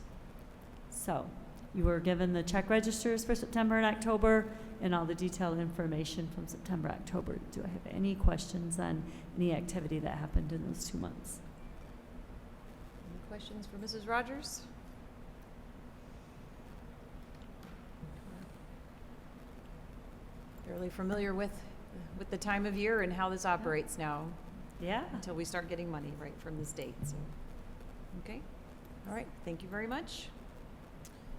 B: So you were given the check registers for September and October and all the detailed information from September, October. Do I have any questions on any activity that happened in those 2 months?
A: Any questions for Mrs. Rogers? Fairly familiar with the time of year and how this operates now
B: Yeah.
A: until we start getting money right from the state. So, okay. All right. Thank you very much.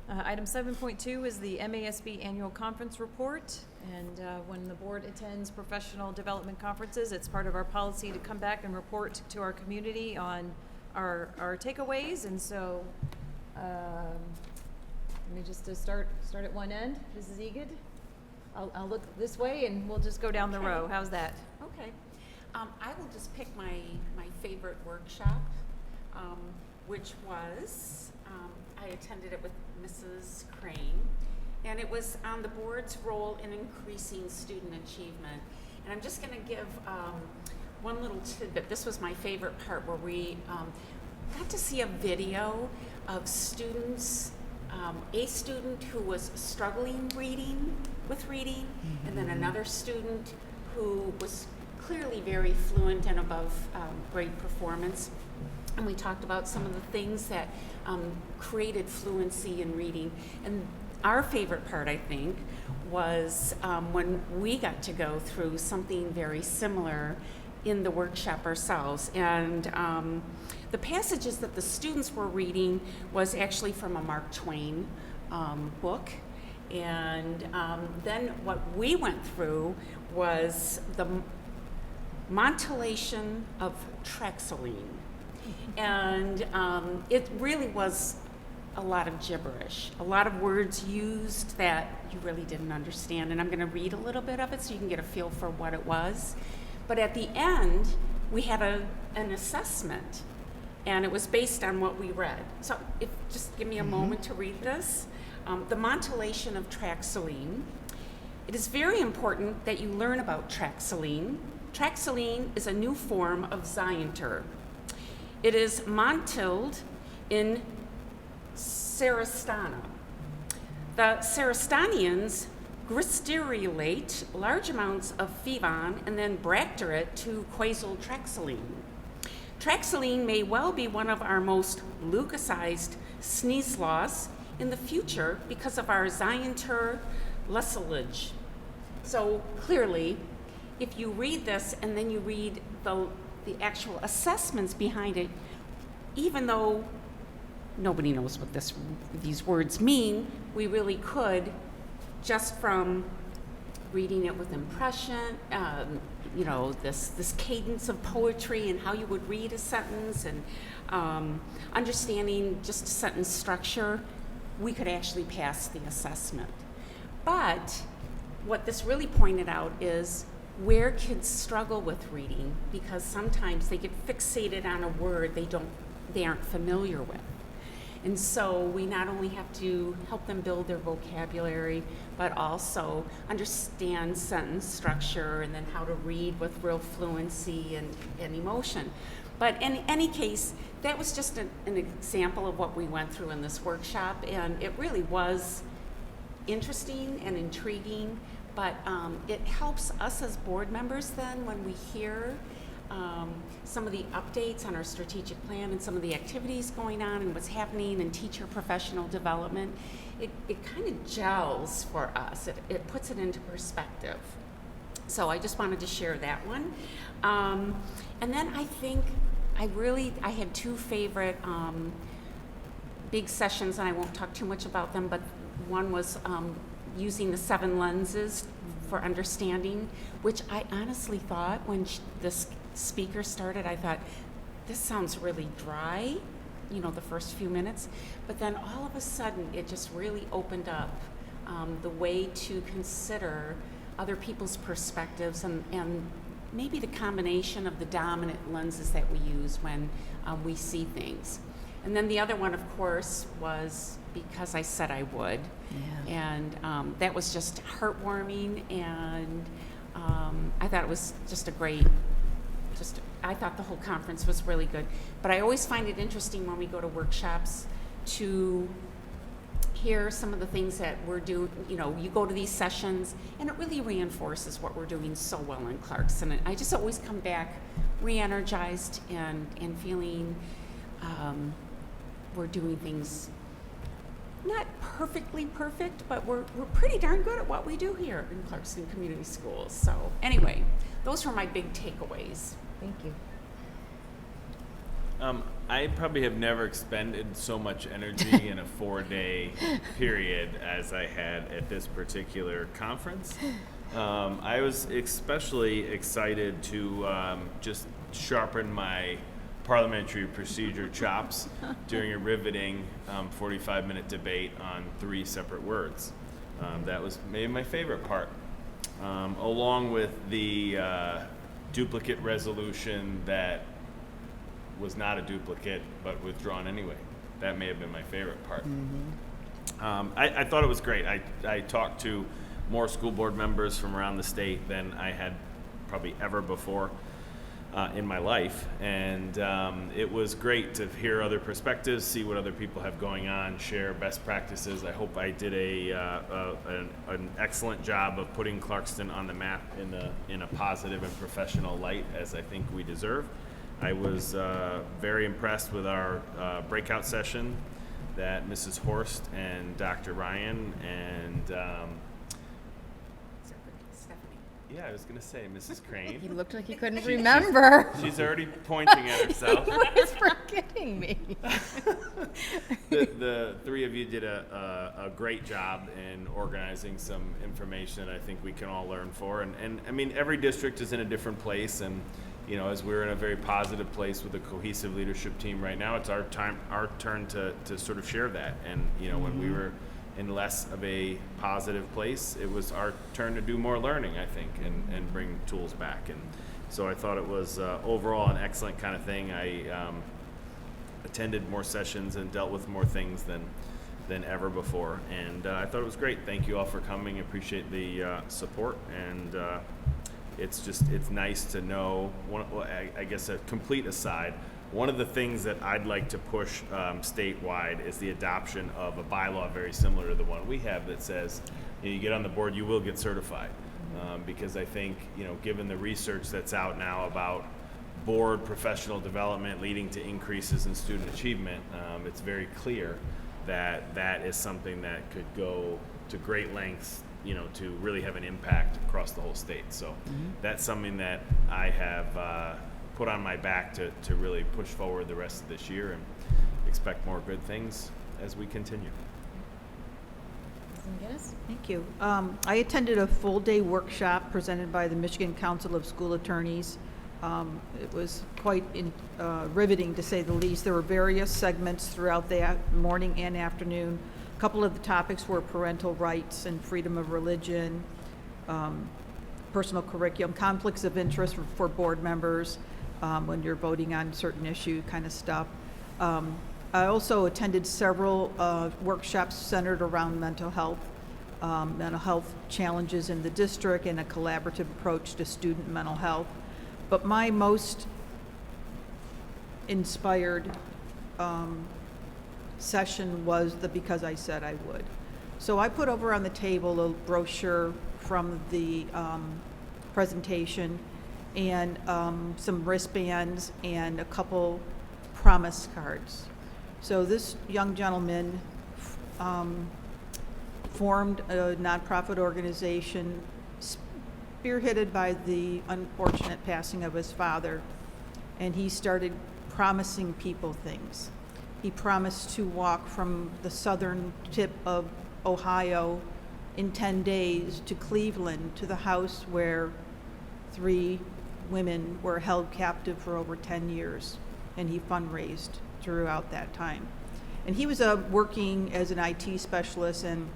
A: Item 7.2 is the MASB Annual Conference Report. And when the board attends professional development conferences, it's part of our policy to come back and report to our community on our takeaways. And so, let me just start at one end. Mrs. Egid, I'll look this way and we'll just go down the row. How's that?
I: Okay. I will just pick my favorite workshop, which was, I attended it with Mrs. Crane, and it was on the board's role in increasing student achievement. And I'm just going to give one little tidbit. This was my favorite part, where we got to see a video of students, a student who was struggling with reading, and then another student who was clearly very fluent and above grade performance. And we talked about some of the things that created fluency in reading. And our favorite part, I think, was when we got to go through something very similar in the workshop ourselves. And the passages that the students were reading was actually from a Mark Twain book. And then what we went through was the montellation of Traxeline. And it really was a lot of gibberish, a lot of words used that you really didn't understand. And I'm going to read a little bit of it so you can get a feel for what it was. But at the end, we had an assessment, and it was based on what we read. So just give me a moment to read this. The montellation of Traxeline. It is very important that you learn about Traxeline. Traxeline is a new form of Zienter. It is montilled in Sarastana. The Sarastanians gristyrulate large amounts of Fivon and then bracter it to quasyltraxeline. Traxeline may well be one of our most leucocized sneeze laws in the future because of our Zienter lessilage. So clearly, if you read this and then you read the actual assessments behind it, even though nobody knows what these words mean, we really could, just from reading it with impression, this cadence of poetry and how you would read a sentence, and understanding just sentence structure, we could actually pass the assessment. But what this really pointed out is where kids struggle with reading, because sometimes they get fixated on a word they aren't familiar with. And so we not only have to help them build their vocabulary, but also understand sentence structure and then how to read with real fluency and emotion. But in any case, that was just an example of what we went through in this workshop, and it really was interesting and intriguing. But it helps us as board members then when we hear some of the updates on our strategic plan and some of the activities going on and what's happening in teacher professional development. It kind of gels for us. It puts it into perspective. So I just wanted to share that one. And then I think I had two favorite big sessions, and I won't talk too much about them, but one was using the 7 lenses for understanding, which I honestly thought when this speaker started, I thought, this sounds really dry, the first few minutes. But then all of a sudden, it just really opened up the way to consider other people's perspectives and maybe the combination of the dominant lenses that we use when we see things. And then the other one, of course, was Because I Said I Would. Yeah. And that was just heartwarming and I thought it was just I thought the whole conference was really good. But I always find it interesting when we go to workshops to hear some of the things that we're doing. You know, you go to these sessions and it really reinforces what we're doing so well in Clarkston. And I just always come back re-energized and feeling we're doing things not perfectly perfect, but we're pretty darn good at what we do here in Clarkston Community Schools. So anyway, those were my big takeaways.
C: Thank you.
N: I probably have never expended so much energy in a 4-day period as I had at this particular conference. I was especially excited to just sharpen my parliamentary procedure chops during a riveting 45-minute debate on 3 separate words. That was maybe my favorite part, along with the duplicate resolution that was not a duplicate but withdrawn anyway. That may have been my favorite part. I thought it was great. I talked to more school board members from around the state than I had probably ever before in my life, and it was great to hear other perspectives, see what other people have going on, share best practices. I hope I did an excellent job of putting Clarkston on the map in a positive and professional light, as I think we deserve. I was very impressed with our breakout session that Mrs. Horst and Dr. Ryan and yeah, I was going to say Mrs. Crane.
C: You looked like you couldn't remember.
N: She's already pointing at herself.
C: He's forgetting me.
N: The 3 of you did a great job in organizing some information that I think we can all learn for. And I mean, every district is in a different place, and you know, as we're in a very positive place with a cohesive leadership team right now, it's our turn to sort of share that. And you know, when we were in less of a positive place, it was our turn to do more learning, I think, and bring tools back. And so I thought it was overall an excellent kind of thing. I attended more sessions and dealt with more things than ever before, and I thought it was great. Thank you all for coming. I appreciate the support, and it's nice to know. I guess a complete aside, one of the things that I'd like to push statewide is the adoption of a bylaw very similar to the one we have that says, you know, you get on the board, you will get certified. Because I think, you know, given the research that's out now about board professional development leading to increases in student achievement, it's very clear that that is something that could go to great lengths, you know, to really have an impact across the whole state. So that's something that I have put on my back to really push forward the rest of this year, and expect more good things as we continue.
K: Thank you. I attended a full-day workshop presented by the Michigan Council of School Attorneys. It was quite riveting, to say the least. There were various segments throughout the morning and afternoon. A couple of the topics were parental rights and freedom of religion, personal curriculum, conflicts of interest for board members when you're voting on certain issue kind of stuff. I also attended several workshops centered around mental health challenges in the district, and a collaborative approach to student mental health. But my most inspired session was the Because I Said I Would. So I put over on the table a brochure from the presentation, and some wristbands and a couple promise cards. So this young gentleman formed a nonprofit organization spearheaded by the unfortunate passing of his father, and he started promising people things. He promised to walk from the southern tip of Ohio in 10 days to Cleveland, to the house where 3 women were held captive for over 10 years, and he fundraised throughout that time. And he was working as an IT specialist, and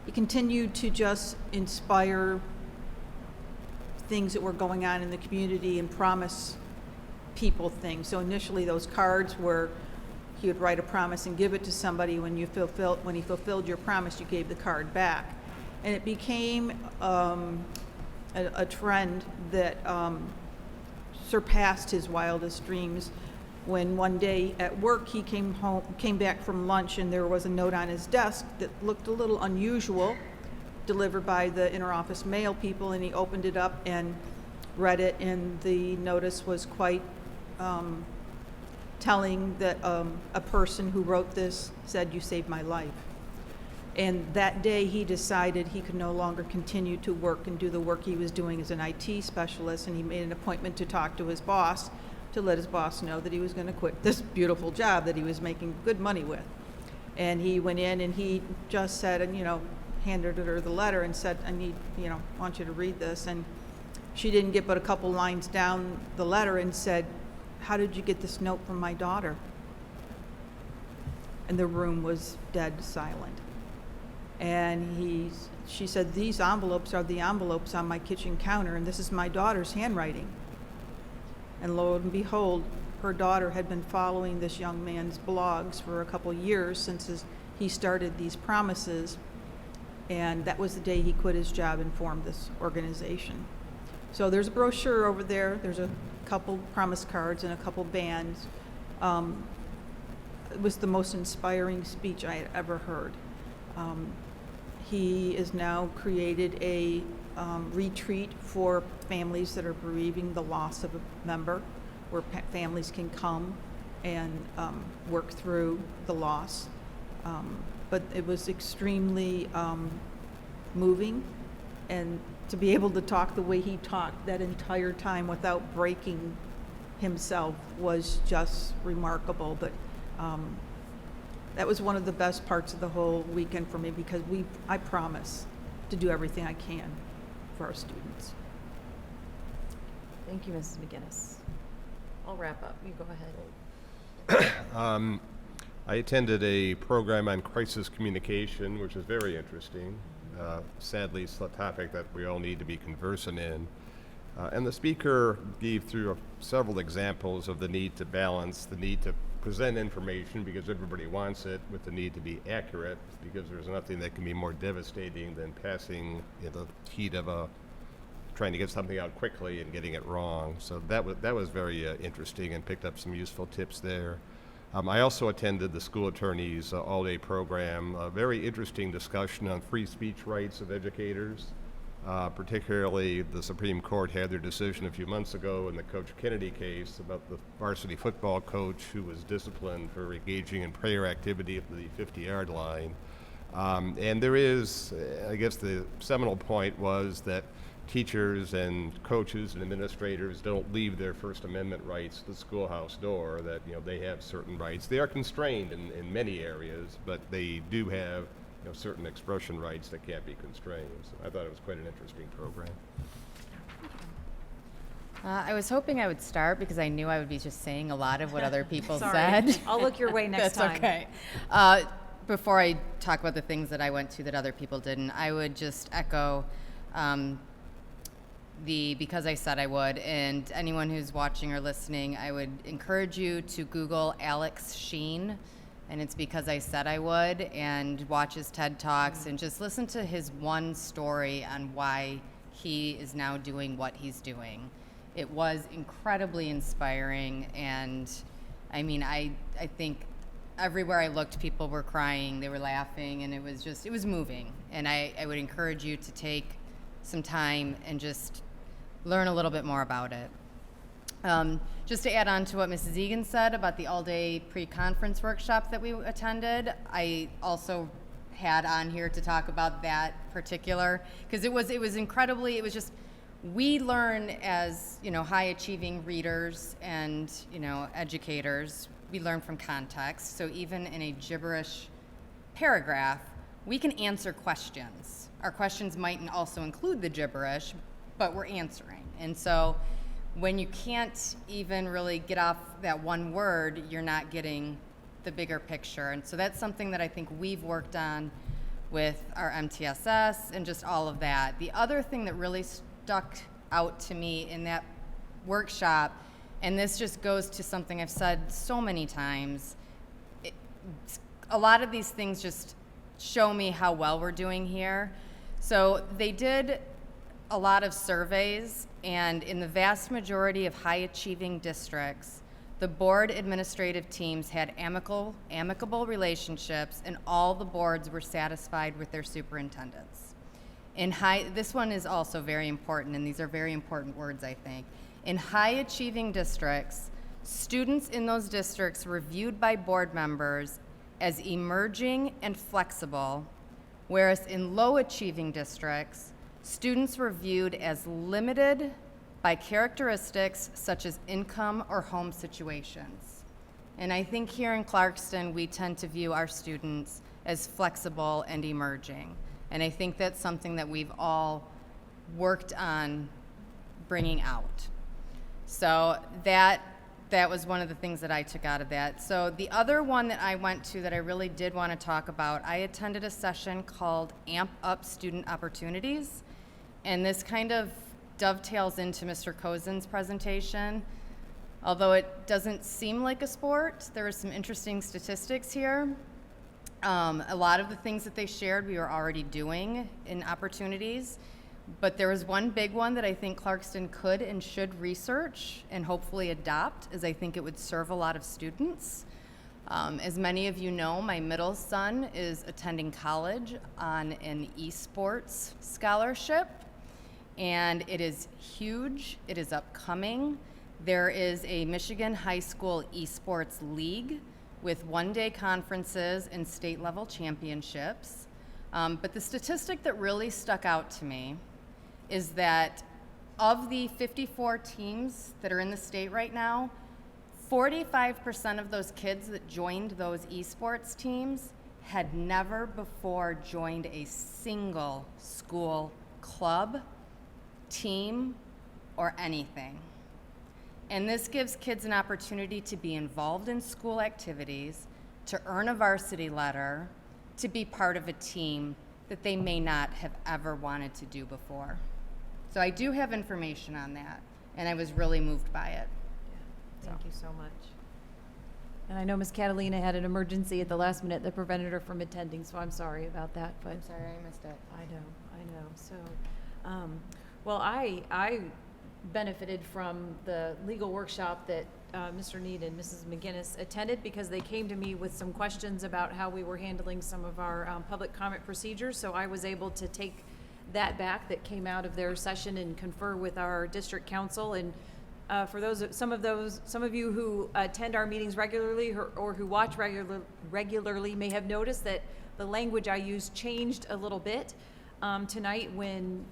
K: he continued to just inspire things that were going on in the community and promise people things. So initially those cards were, he would write a promise and give it to somebody. When he fulfilled your promise, you gave the card back. And it became a trend that surpassed his wildest dreams when one day at work he came back from lunch, and there was a note on his desk that looked a little unusual, delivered by the interoffice mail people, and he opened it up and read it, and the notice was quite telling that a person who wrote this said, "You saved my life." And that day he decided he could no longer continue to work and do the work he was doing as an IT specialist, and he made an appointment to talk to his boss, to let his boss know that he was going to quit this beautiful job that he was making good money with. And he went in and he just said, and handed her the letter and said, "I want you to read this." And she didn't get but a couple lines down the letter and said, "How did you get this note from my daughter?" And the room was dead silent. And she said, "These envelopes are the envelopes on my kitchen counter, and this is my daughter's handwriting." And lo and behold, her daughter had been following this young man's blogs for a couple years since he started these promises, and that was the day he quit his job and formed this organization. So there's a brochure over there. There's a couple promise cards and a couple bands. It was the most inspiring speech I had ever heard. He has now created a retreat for families that are bereaving the loss of a member, where families can come and work through the loss. But it was extremely moving, and to be able to talk the way he talked that entire time without breaking himself was just remarkable. But that was one of the best parts of the whole weekend for me, because I promise to do everything I can for our students.
A: Thank you, Mrs. McGinnis. I'll wrap up. You go ahead.
G: I attended a program on crisis communication, which is very interesting. Sadly, it's a topic that we all need to be conversant in. And the speaker gave through several examples of the need to balance, the need to present information because everybody wants it, with the need to be accurate, because there's nothing that can be more devastating than passing in the heat of trying to get something out quickly and getting it wrong. So that was very interesting, and picked up some useful tips there. I also attended the school attorney's all-day program, a very interesting discussion on free speech rights of educators. Particularly, the Supreme Court had their decision a few months ago in the Coach Kennedy case about the varsity football coach who was disciplined for engaging in prayer activity at the 50-yard line. And there is, I guess the seminal point was that teachers and coaches and administrators don't leave their First Amendment rights at the schoolhouse door, that they have certain rights. They are constrained in many areas, but they do have certain expression rights that can't be constrained. So I thought it was quite an interesting program.
C: I was hoping I would start because I knew I would be just saying a lot of what other people
A: Sorry.
C: said.
A: I'll look your way next time.
C: That's okay. Before I talk about the things that I went to that other people didn't, I would just echo because I said I would, and anyone who's watching or listening, I would encourage you to Google Alex Sheen, and it's because I said I would, and watch his TED Talks and just listen to his one story on why he is now doing what he's doing. It was incredibly inspiring, and I mean, I think everywhere I looked, people were crying, they were laughing, and it was moving. And I would encourage you to take some time and just learn a little bit more about it. Just to add on to what Mrs. Egan said about the all-day pre-conference workshop that we attended, I also had on here to talk about that particular, because it was just, we learn as, high-achieving readers and, educators, we learn from context. So even in a gibberish paragraph, we can answer questions. Our questions might also include the gibberish, but we're answering. And so when you can't even really get off that one word, you're not getting the bigger picture. And so that's something that I think we've worked on with our MTSS and just all of that. The other thing that really stuck out to me in that workshop, and this just goes to something I've said so many times, a lot of these things just show me how well we're doing here. So they did a lot of surveys, and in the vast majority of high-achieving districts, the board administrative teams had amicable relationships, and all the boards were satisfied with their superintendents. This one is also very important, and these are very important words, I think. In high-achieving districts, students in those districts were viewed by board members as emerging and flexible, whereas in low-achieving districts, students were viewed as limited by characteristics such as income or home situations. And I think here in Clarkston, we tend to view our students as flexible and emerging. And I think that's something that we've all worked on bringing out. So that was one of the things that I took out of that. So the other one that I went to that I really did want to talk about, I attended a session called Amp Up Student Opportunities. And this kind of dovetails into Mr. Cozen's presentation. Although it doesn't seem like a sport, there are some interesting statistics here. A lot of the things that they shared we were already doing in opportunities, but there was one big one that I think Clarkston could and should research and hopefully adopt, as I think it would serve a lot of students. As many of you know, my middle son is attending college on an esports scholarship, and it is huge. It is upcoming. There is a Michigan High School esports league with one-day conferences and state-level championships. But the statistic that really stuck out to me is that of the 54 teams that are in the state right now, 45% of those kids that joined those esports teams had never before joined a single school club, team, or anything. And this gives kids an opportunity to be involved in school activities, to earn a varsity letter, to be part of a team that they may not have ever wanted to do before. So I do have information on that, and I was really moved by it.
A: Thank you so much. And I know Ms. Catalina had an emergency at the last minute that prevented her from attending, so I'm sorry about that. But
C: I'm sorry I missed it.
A: I know. So, well, I benefited from the legal workshop that Mr. Need and Mrs. McGinnis attended, because they came to me with some questions about how we were handling some of our public comment procedures. So I was able to take that back that came out of their session and confer with our district council. And for some of you who attend our meetings regularly or who watch regularly may have noticed that the language I used changed a little bit tonight when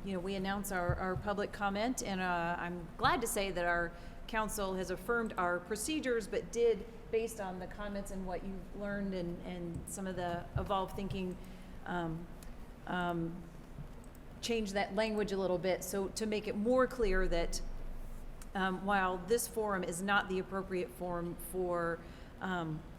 A: we announce our public comment. And I'm glad to say that our council has affirmed our procedures, but did, based on the comments and what you've learned and some of the evolved thinking, change that language a little bit, so to make it more clear that while this forum is not the appropriate forum for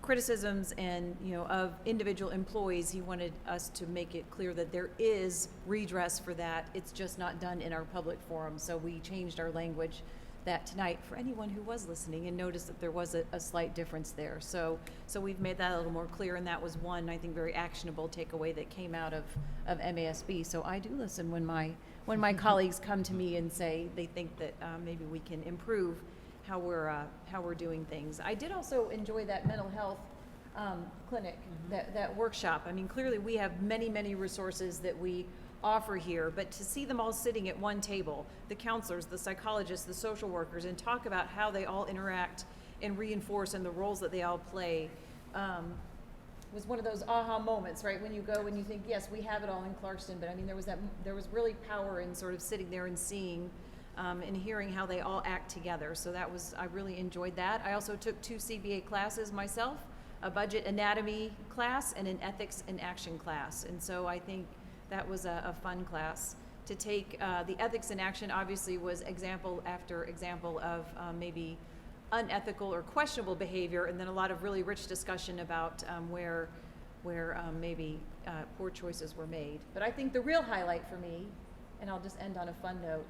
A: criticisms and of individual employees, he wanted us to make it clear that there is redress for that. It's just not done in our public forum. So we changed our language that tonight for anyone who was listening and noticed that there was a slight difference there. So we've made that a little more clear, and that was one, I think, very actionable takeaway that came out of MASB. So I do listen when my colleagues come to me and say they think that maybe we can improve how we're doing things. I did also enjoy that mental health clinic, that workshop. I mean, clearly we have many resources that we offer here, but to see them all sitting at one table, the counselors, the psychologists, the social workers, and talk about how they all interact and reinforce and the roles that they all play, was one of those aha moments, right? When you go and you think, yes, we have it all in Clarkston, but I mean, there was really power in sort of sitting there and seeing and hearing how they all act together. So I really enjoyed that. I also took 2 CBA classes myself, a budget anatomy class and an ethics and action class. And so I think that was a fun class to take. The ethics in action obviously was example after example of maybe unethical or questionable behavior, and then a lot of really rich discussion about where maybe poor choices were made. But I think the real highlight for me, and I'll just end on a fun note,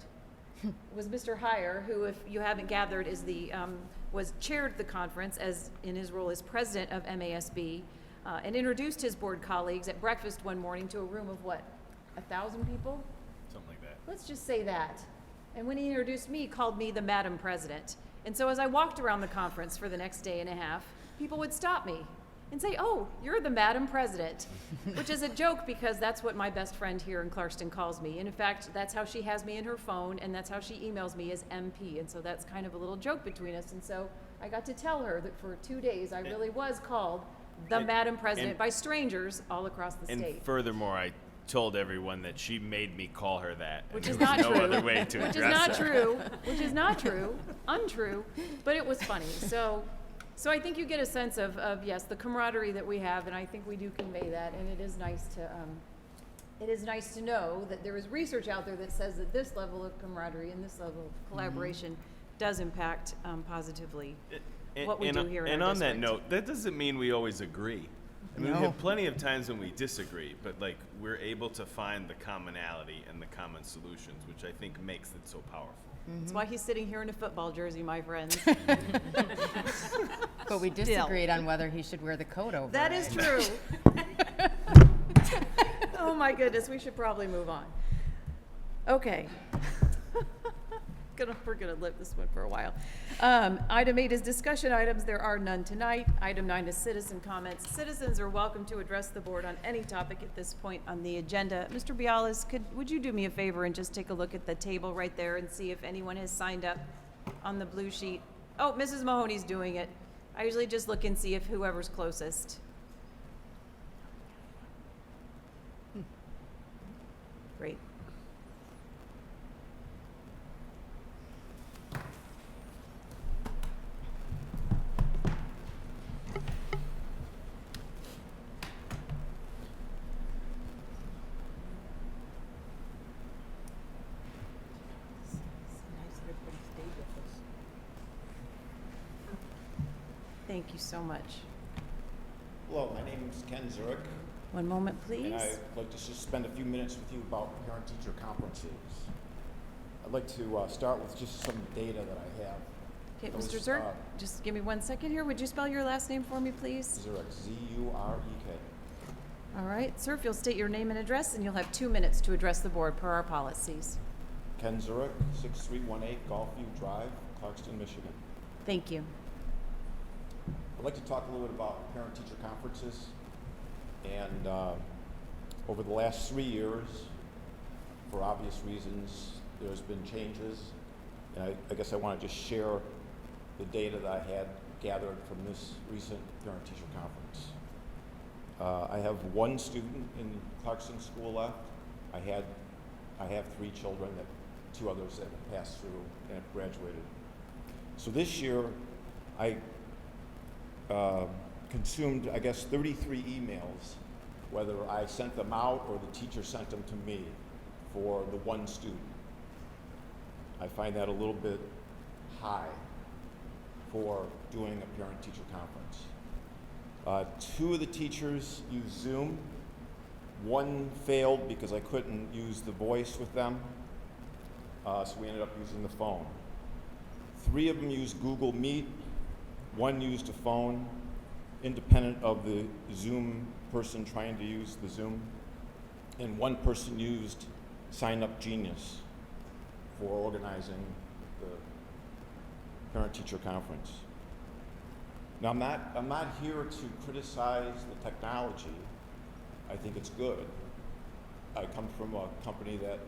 A: was Mr. Heyer, who, if you haven't gathered, is was chaired the conference as in his role as president of MASB, and introduced his board colleagues at breakfast one morning to a room of what, 1,000 people?
N: Something like that.
A: Let's just say that. And when he introduced me, he called me the Madam President. And so as I walked around the conference for the next day and a half, people would stop me and say, "Oh, you're the Madam President," which is a joke because that's what my best friend here in Clarkston calls me. And in fact, that's how she has me in her phone, and that's how she emails me as MP. And so that's kind of a little joke between us. And so I got to tell her that for 2 days I really was called the Madam President by strangers all across the
N: And
A: state.
N: furthermore, I told everyone that she made me call her that. and
A: Which
N: there
A: is
N: was
A: not
N: no
A: true.
N: other way to
A: Which is
N: address
A: not
N: that.
A: true. Which is not true. Untrue. But it was funny. So I think you get a sense of yes, the camaraderie that we have, and I think we do convey that. And it is nice to know that there is research out there that says that this level of camaraderie and this level of collaboration does impact positively what we do here in
N: And
A: our
N: on that
A: district.
N: note, that doesn't mean we always agree. I mean, we have plenty of times when we disagree, but like we're able to find the commonality and the common solutions, which I think makes it so powerful.
A: That's why he's sitting here in a football jersey, my friends.
C: But we disagreed on whether he should wear the coat over.
A: That is true. Oh my goodness, we should probably move on. Okay. We're gonna live this one for a while. Item 8 is discussion items. There are none tonight. Item 9 is citizen comments. Citizens are welcome to address the board on any topic at this point on the agenda. Mr. Bialas, would you do me a favor and just take a look at the table right there and see if anyone has signed up on the blue sheet? Oh, Mrs. Mahoney's doing it. I usually just look and see if whoever's closest. Great. Thank you so much.
O: Hello, my name is Ken Zurich,
A: One moment, please.
O: and I'd like to just spend a few minutes with you about parent-teacher conferences. I'd like to start with just some data that I have.
A: Okay,
O: Those,
A: Mr. Zurich, just give me 1 second here. Would you spell your last name for me, please?
O: Zurich, Z-U-R-E-K.
A: All right, sir, if you'll state your name and address, and you'll have 2 minutes to address the board per our policies.
O: Ken Zurich, 6318 Gulfview Drive, Clarkston, Michigan.
A: Thank you.
O: I'd like to talk a little bit about parent-teacher conferences. And over the last 3 years, for obvious reasons, there's been changes. And I guess I want to just share the data that I had gathered from this recent parent-teacher conference. I have one student in Clarkston School left. I have 3 children, 2 others that have passed through and have graduated. So this year, I consumed, I guess, 33 emails, whether I sent them out or the teacher sent them to me for the one student. I find that a little bit high for doing a parent-teacher conference. 2 of the teachers used Zoom. 1 failed because I couldn't use the voice with them, so we ended up using the phone. 3 of them used Google Meet. 1 used a phone, independent of the Zoom person trying to use the Zoom. And 1 person used Sign Up Genius for organizing the parent-teacher conference. Now, I'm not here to criticize the technology. I think it's good. I come from a company that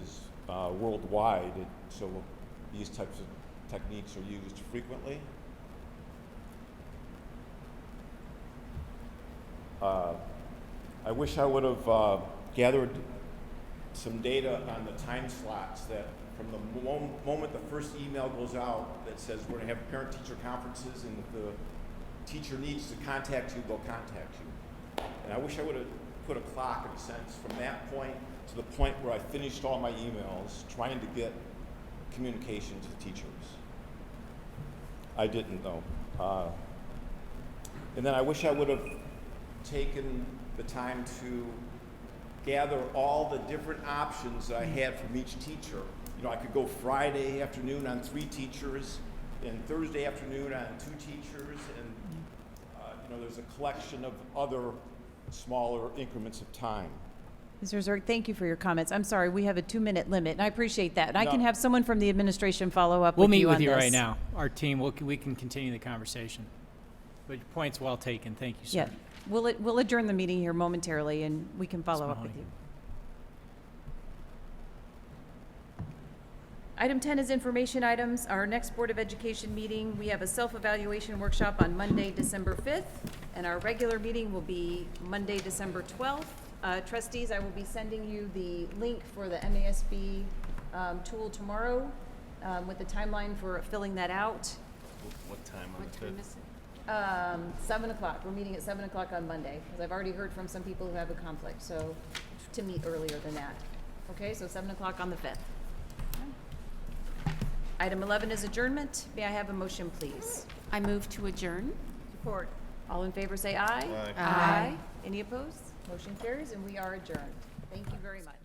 O: is worldwide, so these types of techniques are used frequently. I wish I would have gathered some data on the time slots that from the moment the first email goes out that says we're going to have parent-teacher conferences, and if the teacher needs to contact you, they'll contact you. And I wish I would have put a clock, in a sense, from that point to the point where I finished all my emails trying to get communication to the teachers. I didn't, though. And then I wish I would have taken the time to gather all the different options that I had from each teacher. You know, I could go Friday afternoon on 3 teachers, and Thursday afternoon on 2 teachers, and you know, there's a collection of other smaller increments of time.
A: Mr. Zerk, thank you for your comments. I'm sorry, we have a 2-minute limit, and I appreciate that. And I can
N: No.
A: have someone from the administration follow up
D: We'll
A: with
D: meet
A: you on
D: with you
A: this.
D: right now. Our team, we can continue the conversation. But your point's well taken. Thank you, sir.
A: Yeah, we'll adjourn the meeting here momentarily, and we can follow up with
D: Mahoney.
A: you. Item 10 is information items. Our next Board of Education meeting, we have a self-evaluation workshop on Monday, December 5th, and our regular meeting will be Monday, December 12th. Trustees, I will be sending you the link for the MASB tool tomorrow with the timeline for filling that out.
N: What time on
I: What
N: the
I: time
N: 5th?
I: is it?
A: 7 o'clock. We're meeting at 7 o'clock on Monday, because I've already heard from some people who have a conflict, so to meet earlier than that. Okay, so 7 o'clock on the 5th. Item 11 is adjournment. May I have a motion, please?
I: I move to adjourn.
A: Support. All in favor, say aye.
G: Aye.
A: Aye. Any opposed? Motion carries, and we are adjourned. Thank you very much.